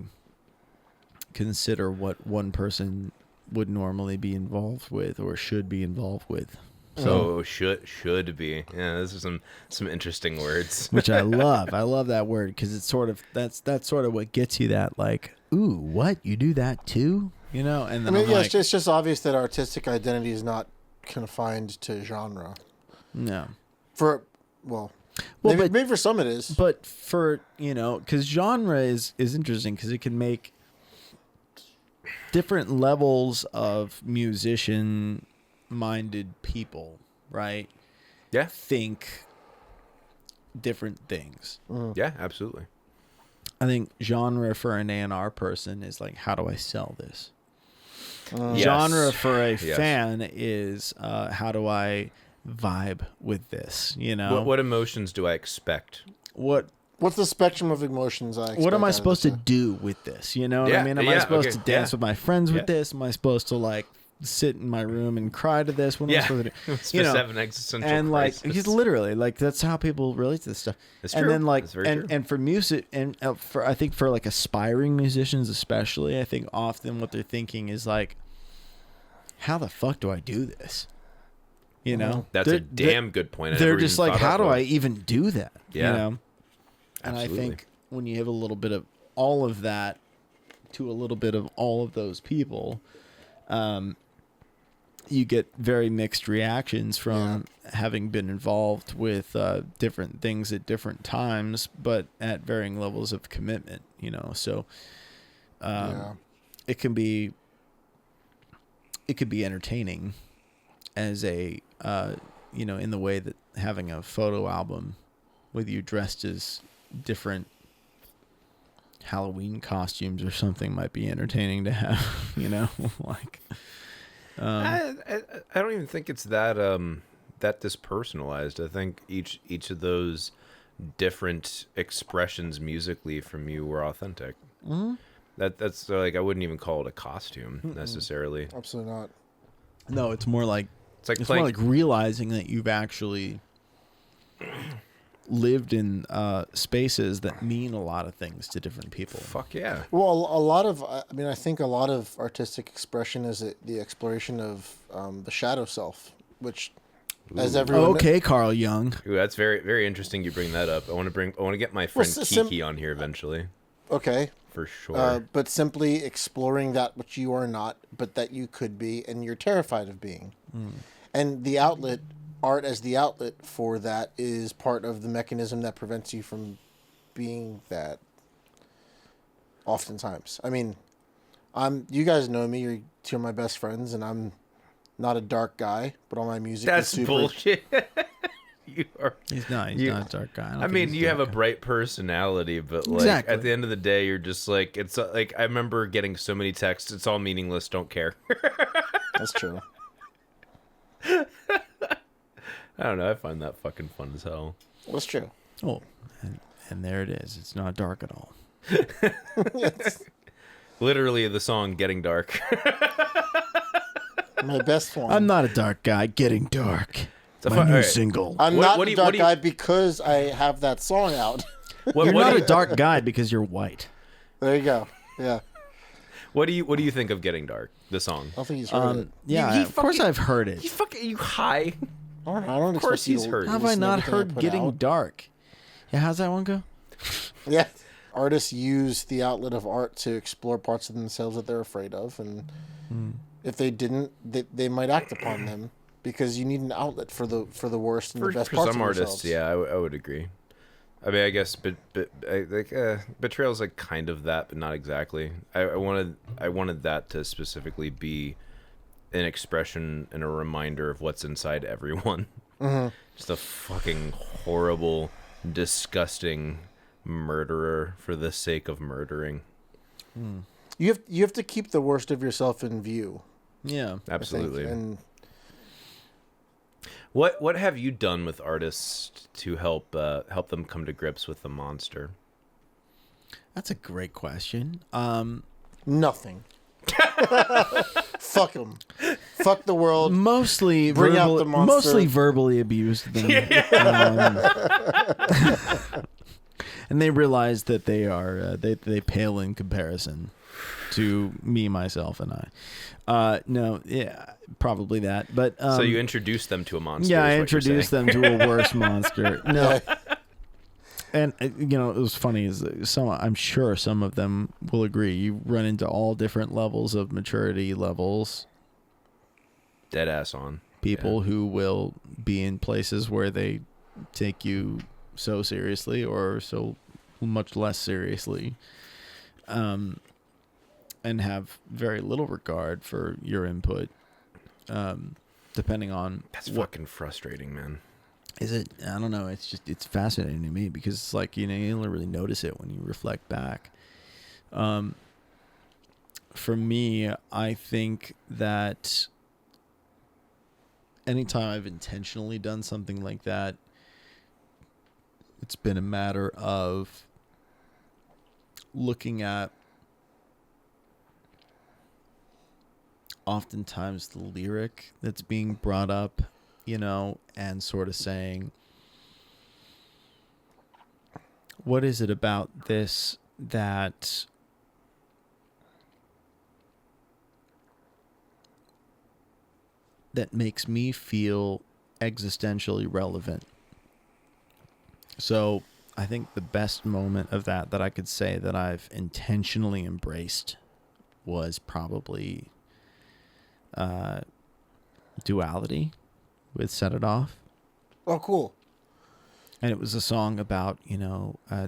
consider what one person would normally be involved with or should be involved with. So should be. Yeah, those are some interesting words. Which I love. I love that word because it's sort of that's sort of what gets you that, like, ooh, what, you do that too, you know? And then it's just obvious that artistic identity is not confined to genre. No. Maybe for some it is. But for, you know, because genre is interesting because it can make different levels of musician-minded people, right? Yeah. Think different things. Yeah, absolutely. I think genre for an A&R person is like, how do I sell this? Yes. Genre for a Yes. fan is how do I vibe with this, you know? What emotions do I expect? What's the spectrum of emotions I expect? What am I out of supposed to this? do with this? You know what Yeah, I mean? Am I yeah, supposed okay, to dance yeah. with my friends with Yeah. this? Am I supposed to like sit in my room and cry to this? What am I Yeah. supposed to do? Supposed You to know, have an existential and like crisis. he's literally like that's how people relate to this stuff. It's and true. then like It's very true. and for music and for I think for like aspiring musicians especially, I think often what they're thinking is like, how the fuck do I do this? You know, That's a damn good point. I They're never just even like, thought how do about I it. even do that? Yeah. You know, and Absolutely. I think when you have a little bit of all of that to a little bit of all of those people, you get very mixed reactions from having been involved with different things at different times, but at varying levels of commitment, you know, so it can be entertaining as a, you know, in the way that having a photo album with you dressed as different Halloween costumes or something might be entertaining to have, you know, like, I don't even think it's that that dispersonalized. I think each of those different expressions musically from you were authentic. Mm-hmm. That's like, I wouldn't even call it a costume necessarily. Absolutely not. No, it's more like It's more like realizing that you've actually lived in spaces that mean a lot of things to different people. fuck yeah. Well, a lot of, I think a lot of artistic expression is the exploration of the shadow self, which, as everyone. Okay, Carl Jung. Ooh, that's very, very interesting. You bring that up. I want to get my friend Kiki on here eventually. Okay. For sure. But simply exploring that which you are not, but that you could be, and you're terrified of being. And the outlet, art as the outlet for that, is part of the mechanism that prevents you from being that. Oftentimes, I mean, you guys know me. You're two of my best friends, and I'm not a dark guy, but all my music That's is super. bullshit. You are. He's not a dark guy. I mean, you have a bright personality, but like Exactly. at the end of the day, you're just like, it's like, I remember getting so many texts. It's all meaningless. Don't care. That's true. I don't know. I find that fucking fun as hell. That's true. Oh, and there it is. It's not dark at all. Literally, the song "Getting Dark." My best one. I'm not a dark guy. Getting dark. a My fu- new alright. single. I'm What- not what do a you- dark what do you- guy because I have that song out. What, You're what not do a you, dark guy because you're white. There you go. Yeah. what do you think of "Getting Dark"? The song. I don't think he's heard it. Yeah, he of course fucking- I've heard it. You fucking you high. I don't Of course expect you he's to heard it. How have I listen to not everything I heard put Getting out. Dark? Yeah, how's that one go? Yeah. Artists use the outlet of art to explore parts of themselves that they're afraid of, and if they didn't, they might act upon them, because you need an outlet for the worst and the best For parts some of artists, yourselves. yeah, I would agree. I mean, I guess, but Betrayal's like kind of that, but not exactly. I wanted that to specifically be an expression and a reminder of what's inside everyone. Mm-hmm. Just a fucking horrible, disgusting murderer for the sake of murdering. You have to keep the worst of yourself in view. Yeah. I think, Absolutely. and What have you done with artists to help them come to grips with the monster? That's a great question. nothing. Fuck them. Fuck the world. Mostly Bring out the monster. mostly verbally abused them. And they realize that they are they pale in comparison to me, myself, and I. No, yeah, probably that. But So you introduced them to a monster. yeah, I is what you're introduced saying. them to a worse monster. No, and it was funny. Is I'm sure some of them will agree. You run into all different levels of maturity levels. Dead ass on. People who will be in places where they take you so seriously or so much less seriously, and have very little regard for your input, depending on That's fucking frustrating, man. Is it? I don't know. It's fascinating to me because it's like, you only really notice it when you reflect back. For me, I think that anytime I've intentionally done something like that, it's been a matter of looking at oftentimes the lyric that's being brought up, and sort of saying, what is it about this that makes me feel existentially relevant? So I think the best moment of that I could say that I've intentionally embraced was probably Duality with Set It Off. Oh, cool. And it was a song about,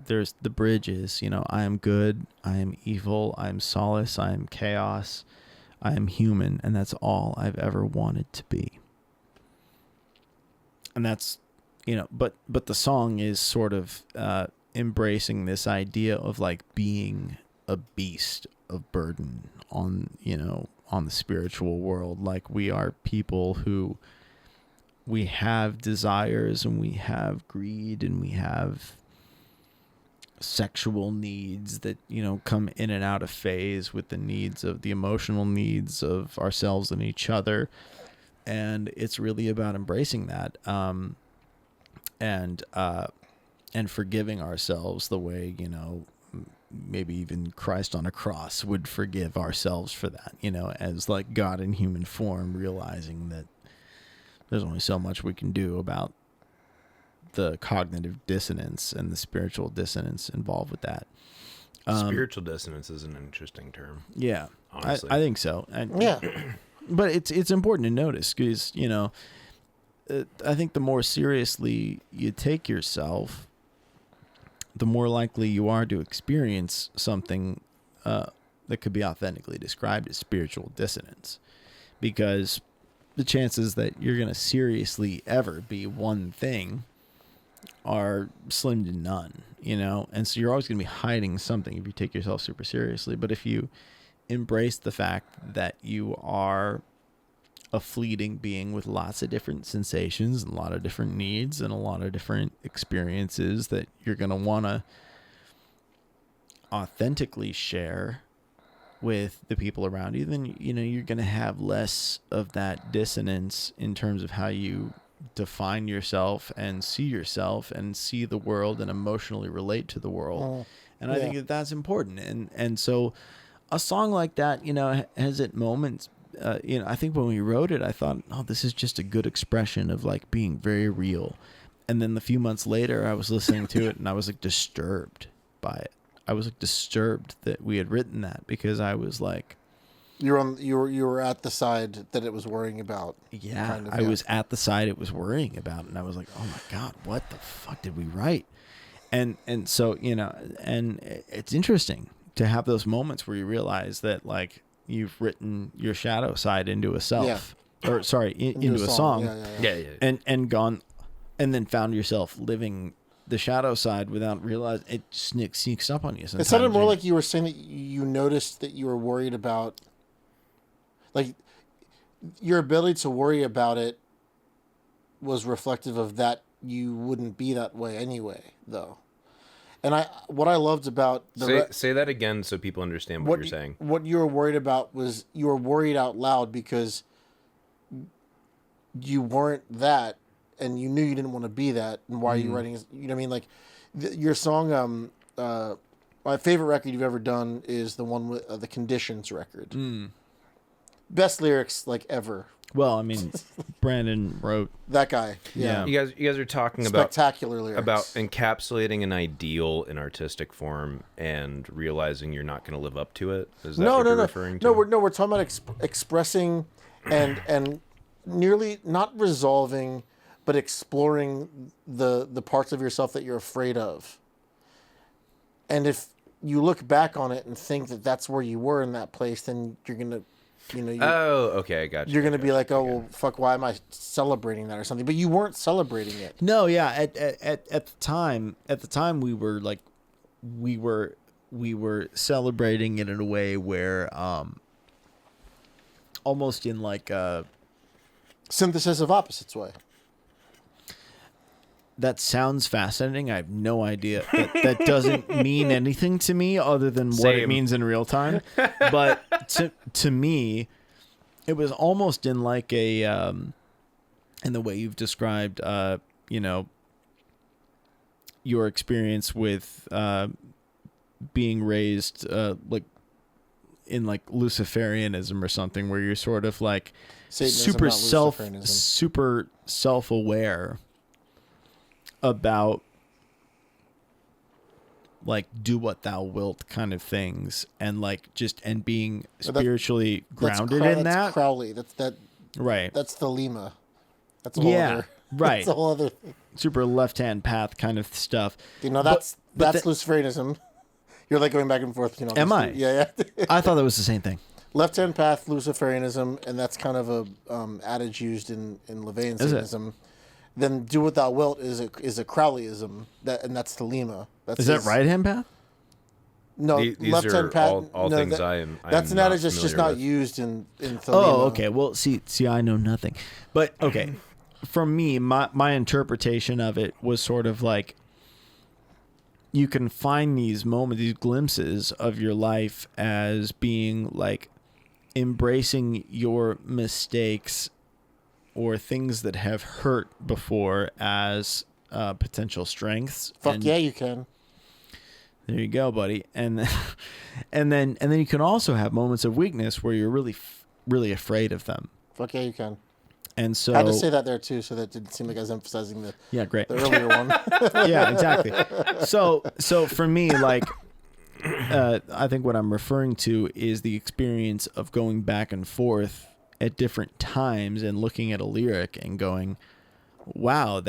there's the bridge is, I am good, I am evil, I am solace, I am chaos, I am human, and that's all I've ever wanted to be. And that's, but the song is sort of embracing this idea of like being a beast of burden on, on the spiritual world. Like we are people who we have desires and we have greed and we have sexual needs that, you know, come in and out of phase with the needs of the emotional needs of ourselves and each other. And it's really about embracing that, and forgiving ourselves the way, you know, maybe even Christ on a cross would forgive ourselves for that, you know, as like God in human form, realizing that there's only so much we can do about the cognitive dissonance and the spiritual dissonance involved with that. Spiritual dissonance is an interesting term. Yeah, honestly. I think so. But it's important to notice because, you know, I think the more seriously you take yourself, the more likely you are to experience something that could be authentically described as spiritual dissonance, because the chances that you're going to seriously ever be one thing are slim to none, you know? And so you're always going to be hiding something if you take yourself super seriously. But if you embrace the fact that you are a fleeting being with lots of different sensations and a lot of different needs and a lot of different experiences that you're going to want to authentically share with the people around you, then, you know, you're going to have less of that dissonance in terms of how you define yourself and see the world and emotionally relate to the world. And I think that that's important. And so a song like that, you know, has at moments, you know, I think when we wrote it, I thought, oh, this is just a good expression of like being very real. And then a few months later, I was listening to it and I was like disturbed by it. I was like disturbed that we had written that, because I was like, you were at the side that it was worrying about. Yeah, kind of, I was at the side it was worrying about, and I was like, oh my God, what the fuck did we write? And so, you know, and it's interesting to have those moments where you realize that like you've written your shadow side into a self, or sorry, into a song. Yeah. And gone, and then found yourself living the shadow side without realizing it. Sneaks up on you. It sounded more like you were saying that you noticed that you were worried about, like, your ability to worry about it was reflective of that you wouldn't be that way anyway, though. And what I loved about say that again so people understand what you're saying. What you were worried about was you were worried out loud because you weren't that, and you knew you didn't want to be that. And why are you writing? You know what I mean? Like your song. My favorite record you've ever done is the one with the Conditions record. Best lyrics like ever. Well, I mean, Brandon wrote that guy. Yeah. You guys are talking spectacular lyrics about encapsulating an ideal in artistic form and realizing you're not going to live up to it. Is that what you're referring to? No, we're talking about expressing and nearly not resolving, but exploring the parts of yourself that you're afraid of. And if you look back on it and think that that's where you were in that place, then you're gonna. You know, okay, I got you. You're going to be like, oh, well, fuck, why am I celebrating that or something? But you weren't celebrating it. No, yeah. At the time, we were like, we were celebrating it in a way where, almost in like a synthesis of opposites way. That sounds fascinating. I have no idea. That doesn't mean anything to me other than what it means in real time. But to me, it was almost in like a, in the way you've described, you know, your experience with being raised like in like Luciferianism or something, where you're sort of like Satanism, super self-aware about like do what thou wilt kind of things, and like and being spiritually grounded in that. That's Crowley. Right. That's the Lima. That's a whole other, right. That's a whole other thing. Super left-hand path kind of stuff. You know, that's Luciferianism. You're like going back and forth. You know. Am I? Yeah. I thought that was the same thing. Left-hand path, Luciferianism, and that's kind of a adage used in Levian Satanism. Then do what thou wilt is a Crowleyism, and that's the Lima. Is that right hand path? No, these left-hand are path. all things I am. That's an adage that's just not used in Thelema. Oh, okay. Well, see, I know nothing, but okay. from me, my interpretation of it was sort of like you can find these moments, these glimpses of your life as being like embracing your mistakes or things that have hurt before as potential strengths. Fuck yeah, you can. There you go, buddy. And then you can also have moments of weakness where you're really afraid of them. Fuck yeah, you can. And so I had to say that there too, so that didn't seem like I was emphasizing great. the earlier one. Yeah, exactly. So for me, like, I think what I'm referring to is the experience of going back and forth at different times and looking at a lyric and going, "Wow,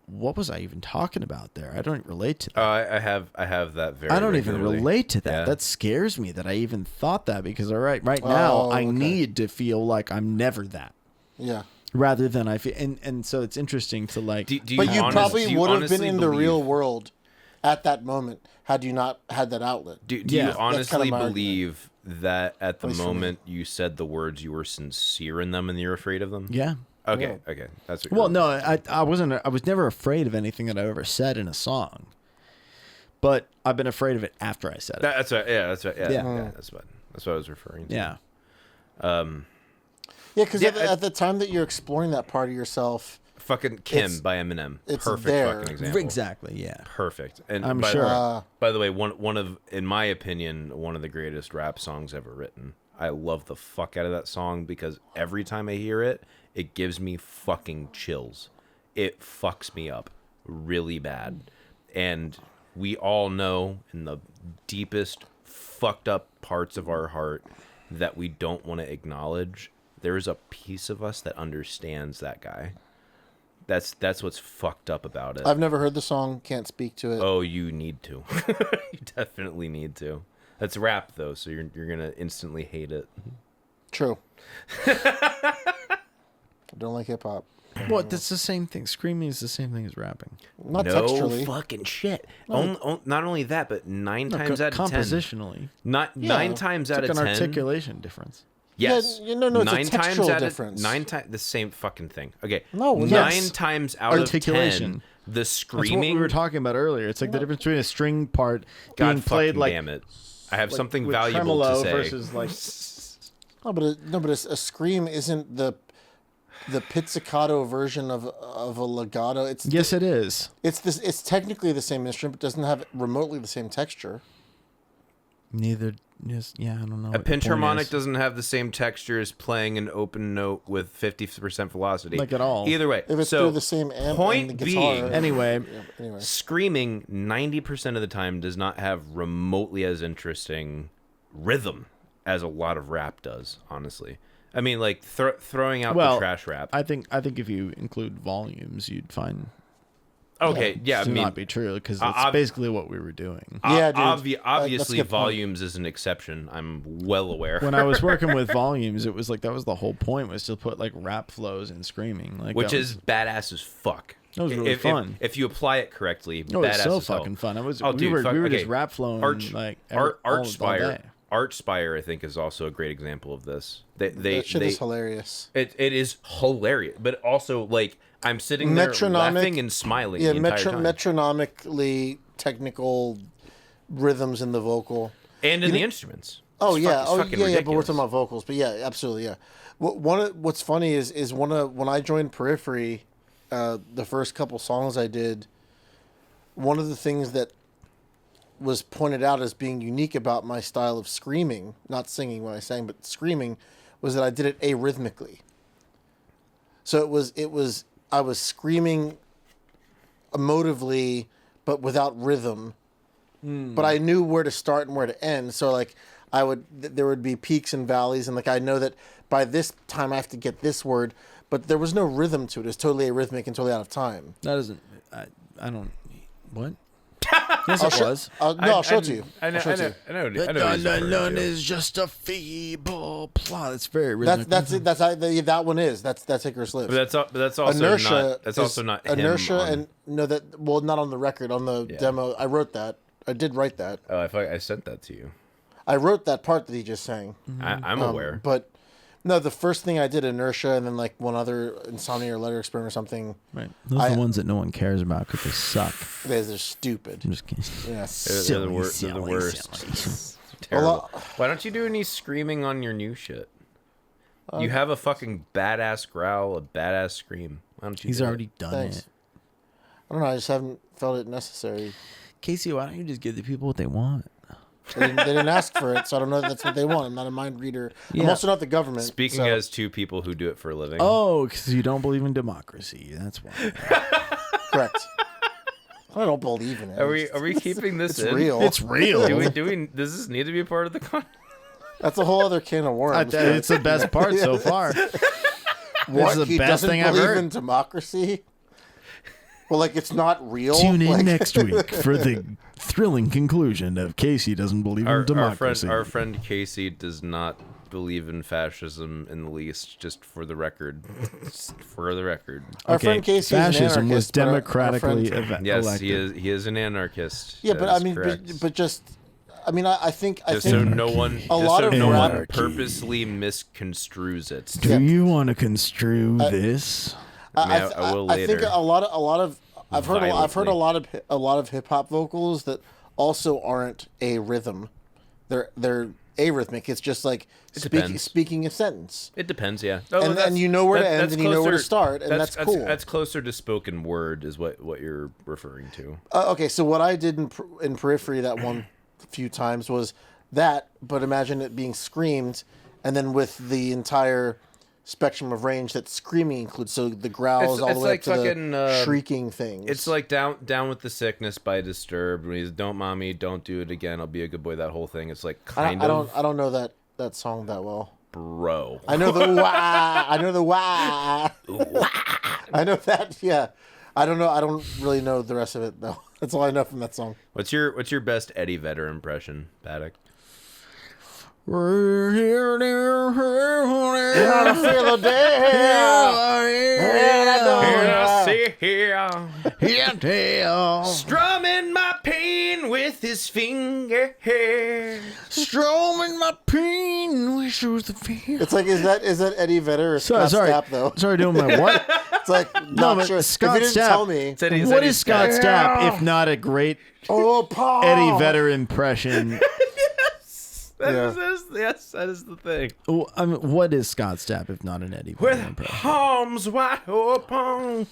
what was I even talking about there? I don't relate to that. I have that very. I don't even regularly. relate to that. Yeah. That scares me that I even thought that because right now I okay. need to feel like I'm never that." Yeah. Rather than I feel, and so it's interesting to like. But you probably would have been in the real world at that moment had you not had that outlet. Do Yeah. you honestly my believe that at the least for me. moment you said the words, you were sincere in them and you're afraid of them? Yeah. Okay. Okay. That's what. Well, no, I wasn't. I was never afraid of anything that I've ever said in a song. But I've been afraid of it after I said it. That's right. Yeah. That's right. Yeah. Yeah. Yeah. That's what I was referring to. Yeah. Yeah, because at the time that you're exploring that part of yourself, Fucking Kim It's- by Eminem. it's Perfect there. fucking example. Exactly. Yeah. Perfect. And I'm by, sure. By the way, one of, in my opinion, one of the greatest rap songs ever written. I love the fuck out of that song because every time I hear it, it gives me fucking chills. It fucks me up really bad. And we all know in the deepest fucked up parts of our heart that we don't want to acknowledge, there's a piece of us that understands that guy. That's what's fucked up about it. I've never heard the song, can't speak to it. Oh, you need to. You definitely need to. That's rap though, so you're gonna instantly hate it. True. I don't like hip hop. What? That's the same thing. Screaming is the same thing as rapping. Not No textually. fucking shit. Not only that, but nine times out of 10. Compositionally. Nine times out It's of like an 10. articulation difference. Yes. Yeah, no, it's a textural difference. The same fucking thing. Okay. No, nine yes. times out of 10, Articulation. the That's screaming. what we were talking about earlier. It's like the difference between a string part God being played fucking like damn it. I have like something with valuable tremolo to say. versus like But a scream isn't the pizzicato version of a legato. It's yes, it is. It's technically the same instrument, but doesn't have remotely the same texture. Neither. Yes. Yeah. I don't know. A pinch harmonic doesn't have the same texture as playing an open note with 50% velocity. Like at all. Either way. If it's so through the same amp point and the guitar. being, Anyway, Anyway. screaming 90% of the time does not have remotely as interesting rhythm as a lot of rap does, honestly. I mean, like throwing out the trash rap. I think if you include volumes, you'd find Okay, yeah, I to mean, not be true because that's basically what we were doing. Yeah, dude. obviously, That's a good point. volumes is an exception. I'm well aware. When I was working with volumes, it was like that was the whole point was to put like rap flows and screaming, like Which that is badass as fuck. That was really fun. If you apply it correctly, Oh, badass it's so as hell. fucking fun. It was. Oh, we dude, were fuck- just okay. rap flowing like Archspire. all day. Archspire, I think, is also a great example of this. That shit is hilarious. It is hilarious, but also like I'm sitting there laughing and smiling Yeah, the entire time. metronomically technical rhythms in the vocal. And in the instruments. Oh It's yeah, fucking but we're ridiculous. talking about vocals. But yeah, absolutely, yeah. What's funny is when I joined Periphery, the first couple songs I did, one of the things that was pointed out as being unique about my style of screaming, not singing when I sang, but screaming, was that I did it arrhythmically. So I was screaming emotively, but without rhythm. But I knew where to start and where to end. So like there would be peaks and valleys, and like I know that by this time I have to get this word, but there was no rhythm to it. It was totally arrhythmic and totally out of time. That doesn't. I don't. What? Yes, it was. I'll show it to you. I know. I'll show it to you. I know what he's referring to. is just a feeble plot. It's very rhythmic. That's it. That one is. That's Icarus Lives. But that's also Inertia. not. That's is also not him Inertia on- and no that well not on the record on the demo. I wrote that. I did write that. Oh, I sent that to you. I wrote that part that he just sang. I'm aware. But No, the first thing I did, Inertia, and then like one other Insomnia or Letter Experiment or something. Right. Those are the ones that no one cares about because they suck. They're stupid. I'm just kidding. Yeah. They're the worst. Terrible. Why don't you do any screaming on your new shit? You have a fucking badass growl, a badass scream. Why don't you? He's already done Thanks. it. I don't know. I just haven't felt it necessary. Casey, why don't you just give the people what they want? They didn't ask for it, so I don't know if that's what they want. I'm not a mind reader. I'm Yeah. also not the government. Speaking so. as two people who do it for a living. Oh, because you don't believe in democracy. That's why. Correct. I don't believe in it. Are we keeping this It's in? real. It's real. Does this need to be a part of the con? That's a whole other can of worms. It's the best part so far. What? This is the He best doesn't thing I've believe heard. in democracy? Well, like it's not real. Tune in Like- next week for the thrilling conclusion of Casey doesn't believe in democracy. Our friend Casey does not believe in fascism in the least. Just for the record. For the record. Our friend Casey fascism was is an anarchist, but our democratically friend- Yes, elected. he is an anarchist. Yeah, That but I is mean, correct. but just, I mean, I think so no one, A lot of no one rap- purposely misconstrues it. Do you want to construe this? I will I think later. a lot of I've heard a Violently. lot of hip hop vocals that also aren't a rhythm. They're arrhythmic. It's just like depends. speaking a sentence. It depends, yeah. And you know where to end that's and you know where to closer- start, and that's cool. That's closer to spoken word, is what you're referring to. Okay, so what I did in Periphery that one few times was that, but imagine it being screamed, and then with the entire spectrum of range that screaming includes, so the growls all the way like up to fucking, the shrieking things. It's like Down with the Sickness by Disturbed. When he's "Don't mommy, don't do it again. I'll be a good boy." That whole thing. It's like I don't know that song that well. bro. I know the wah. I know the wah. I know that. Yeah. I don't know. I don't really know the rest of it though. That's all I know from that song. What's your best Eddie Vedder impression, Paddock? We're here, I feel the day. Strumming my pain with his finger. Stroming my pain, wish it was the fear. It's like is that Eddie Vedder or Scott Stapp though? Sorry, doing my what? It's like not but sure. Scott if you didn't Stapp- tell me. What is Scott Stapp if not a great Oh, Paul. Eddie Vedder impression? Yes, that is the thing. Oh, I mean, what is Scott Stapp if not an Eddie Vedder With impression? arms wide open,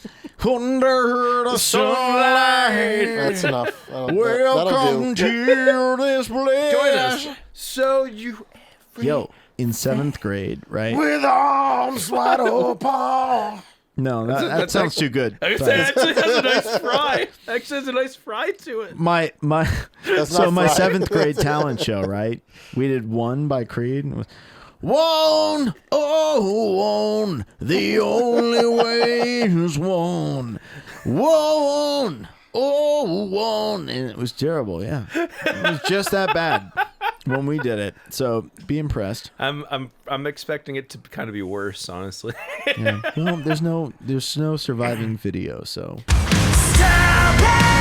Under the sunlight, That's enough. That'll welcome do. to this place. join us. So you, Yo, in 7th grade, right? With arms wide open. No, that that's sounds actually- too good. it Sorry. actually has a nice fry. Actually has a nice fry to it. My so not my fried. 7th grade talent show, right? We did One by Creed. And it was, one, oh, one, the only way is one. One, oh, one. And it was terrible, yeah. It was just that bad when we did it. So be impressed. I'm expecting it to kind of be worse, honestly. Yeah. Well, there's no surviving video, so Stop it!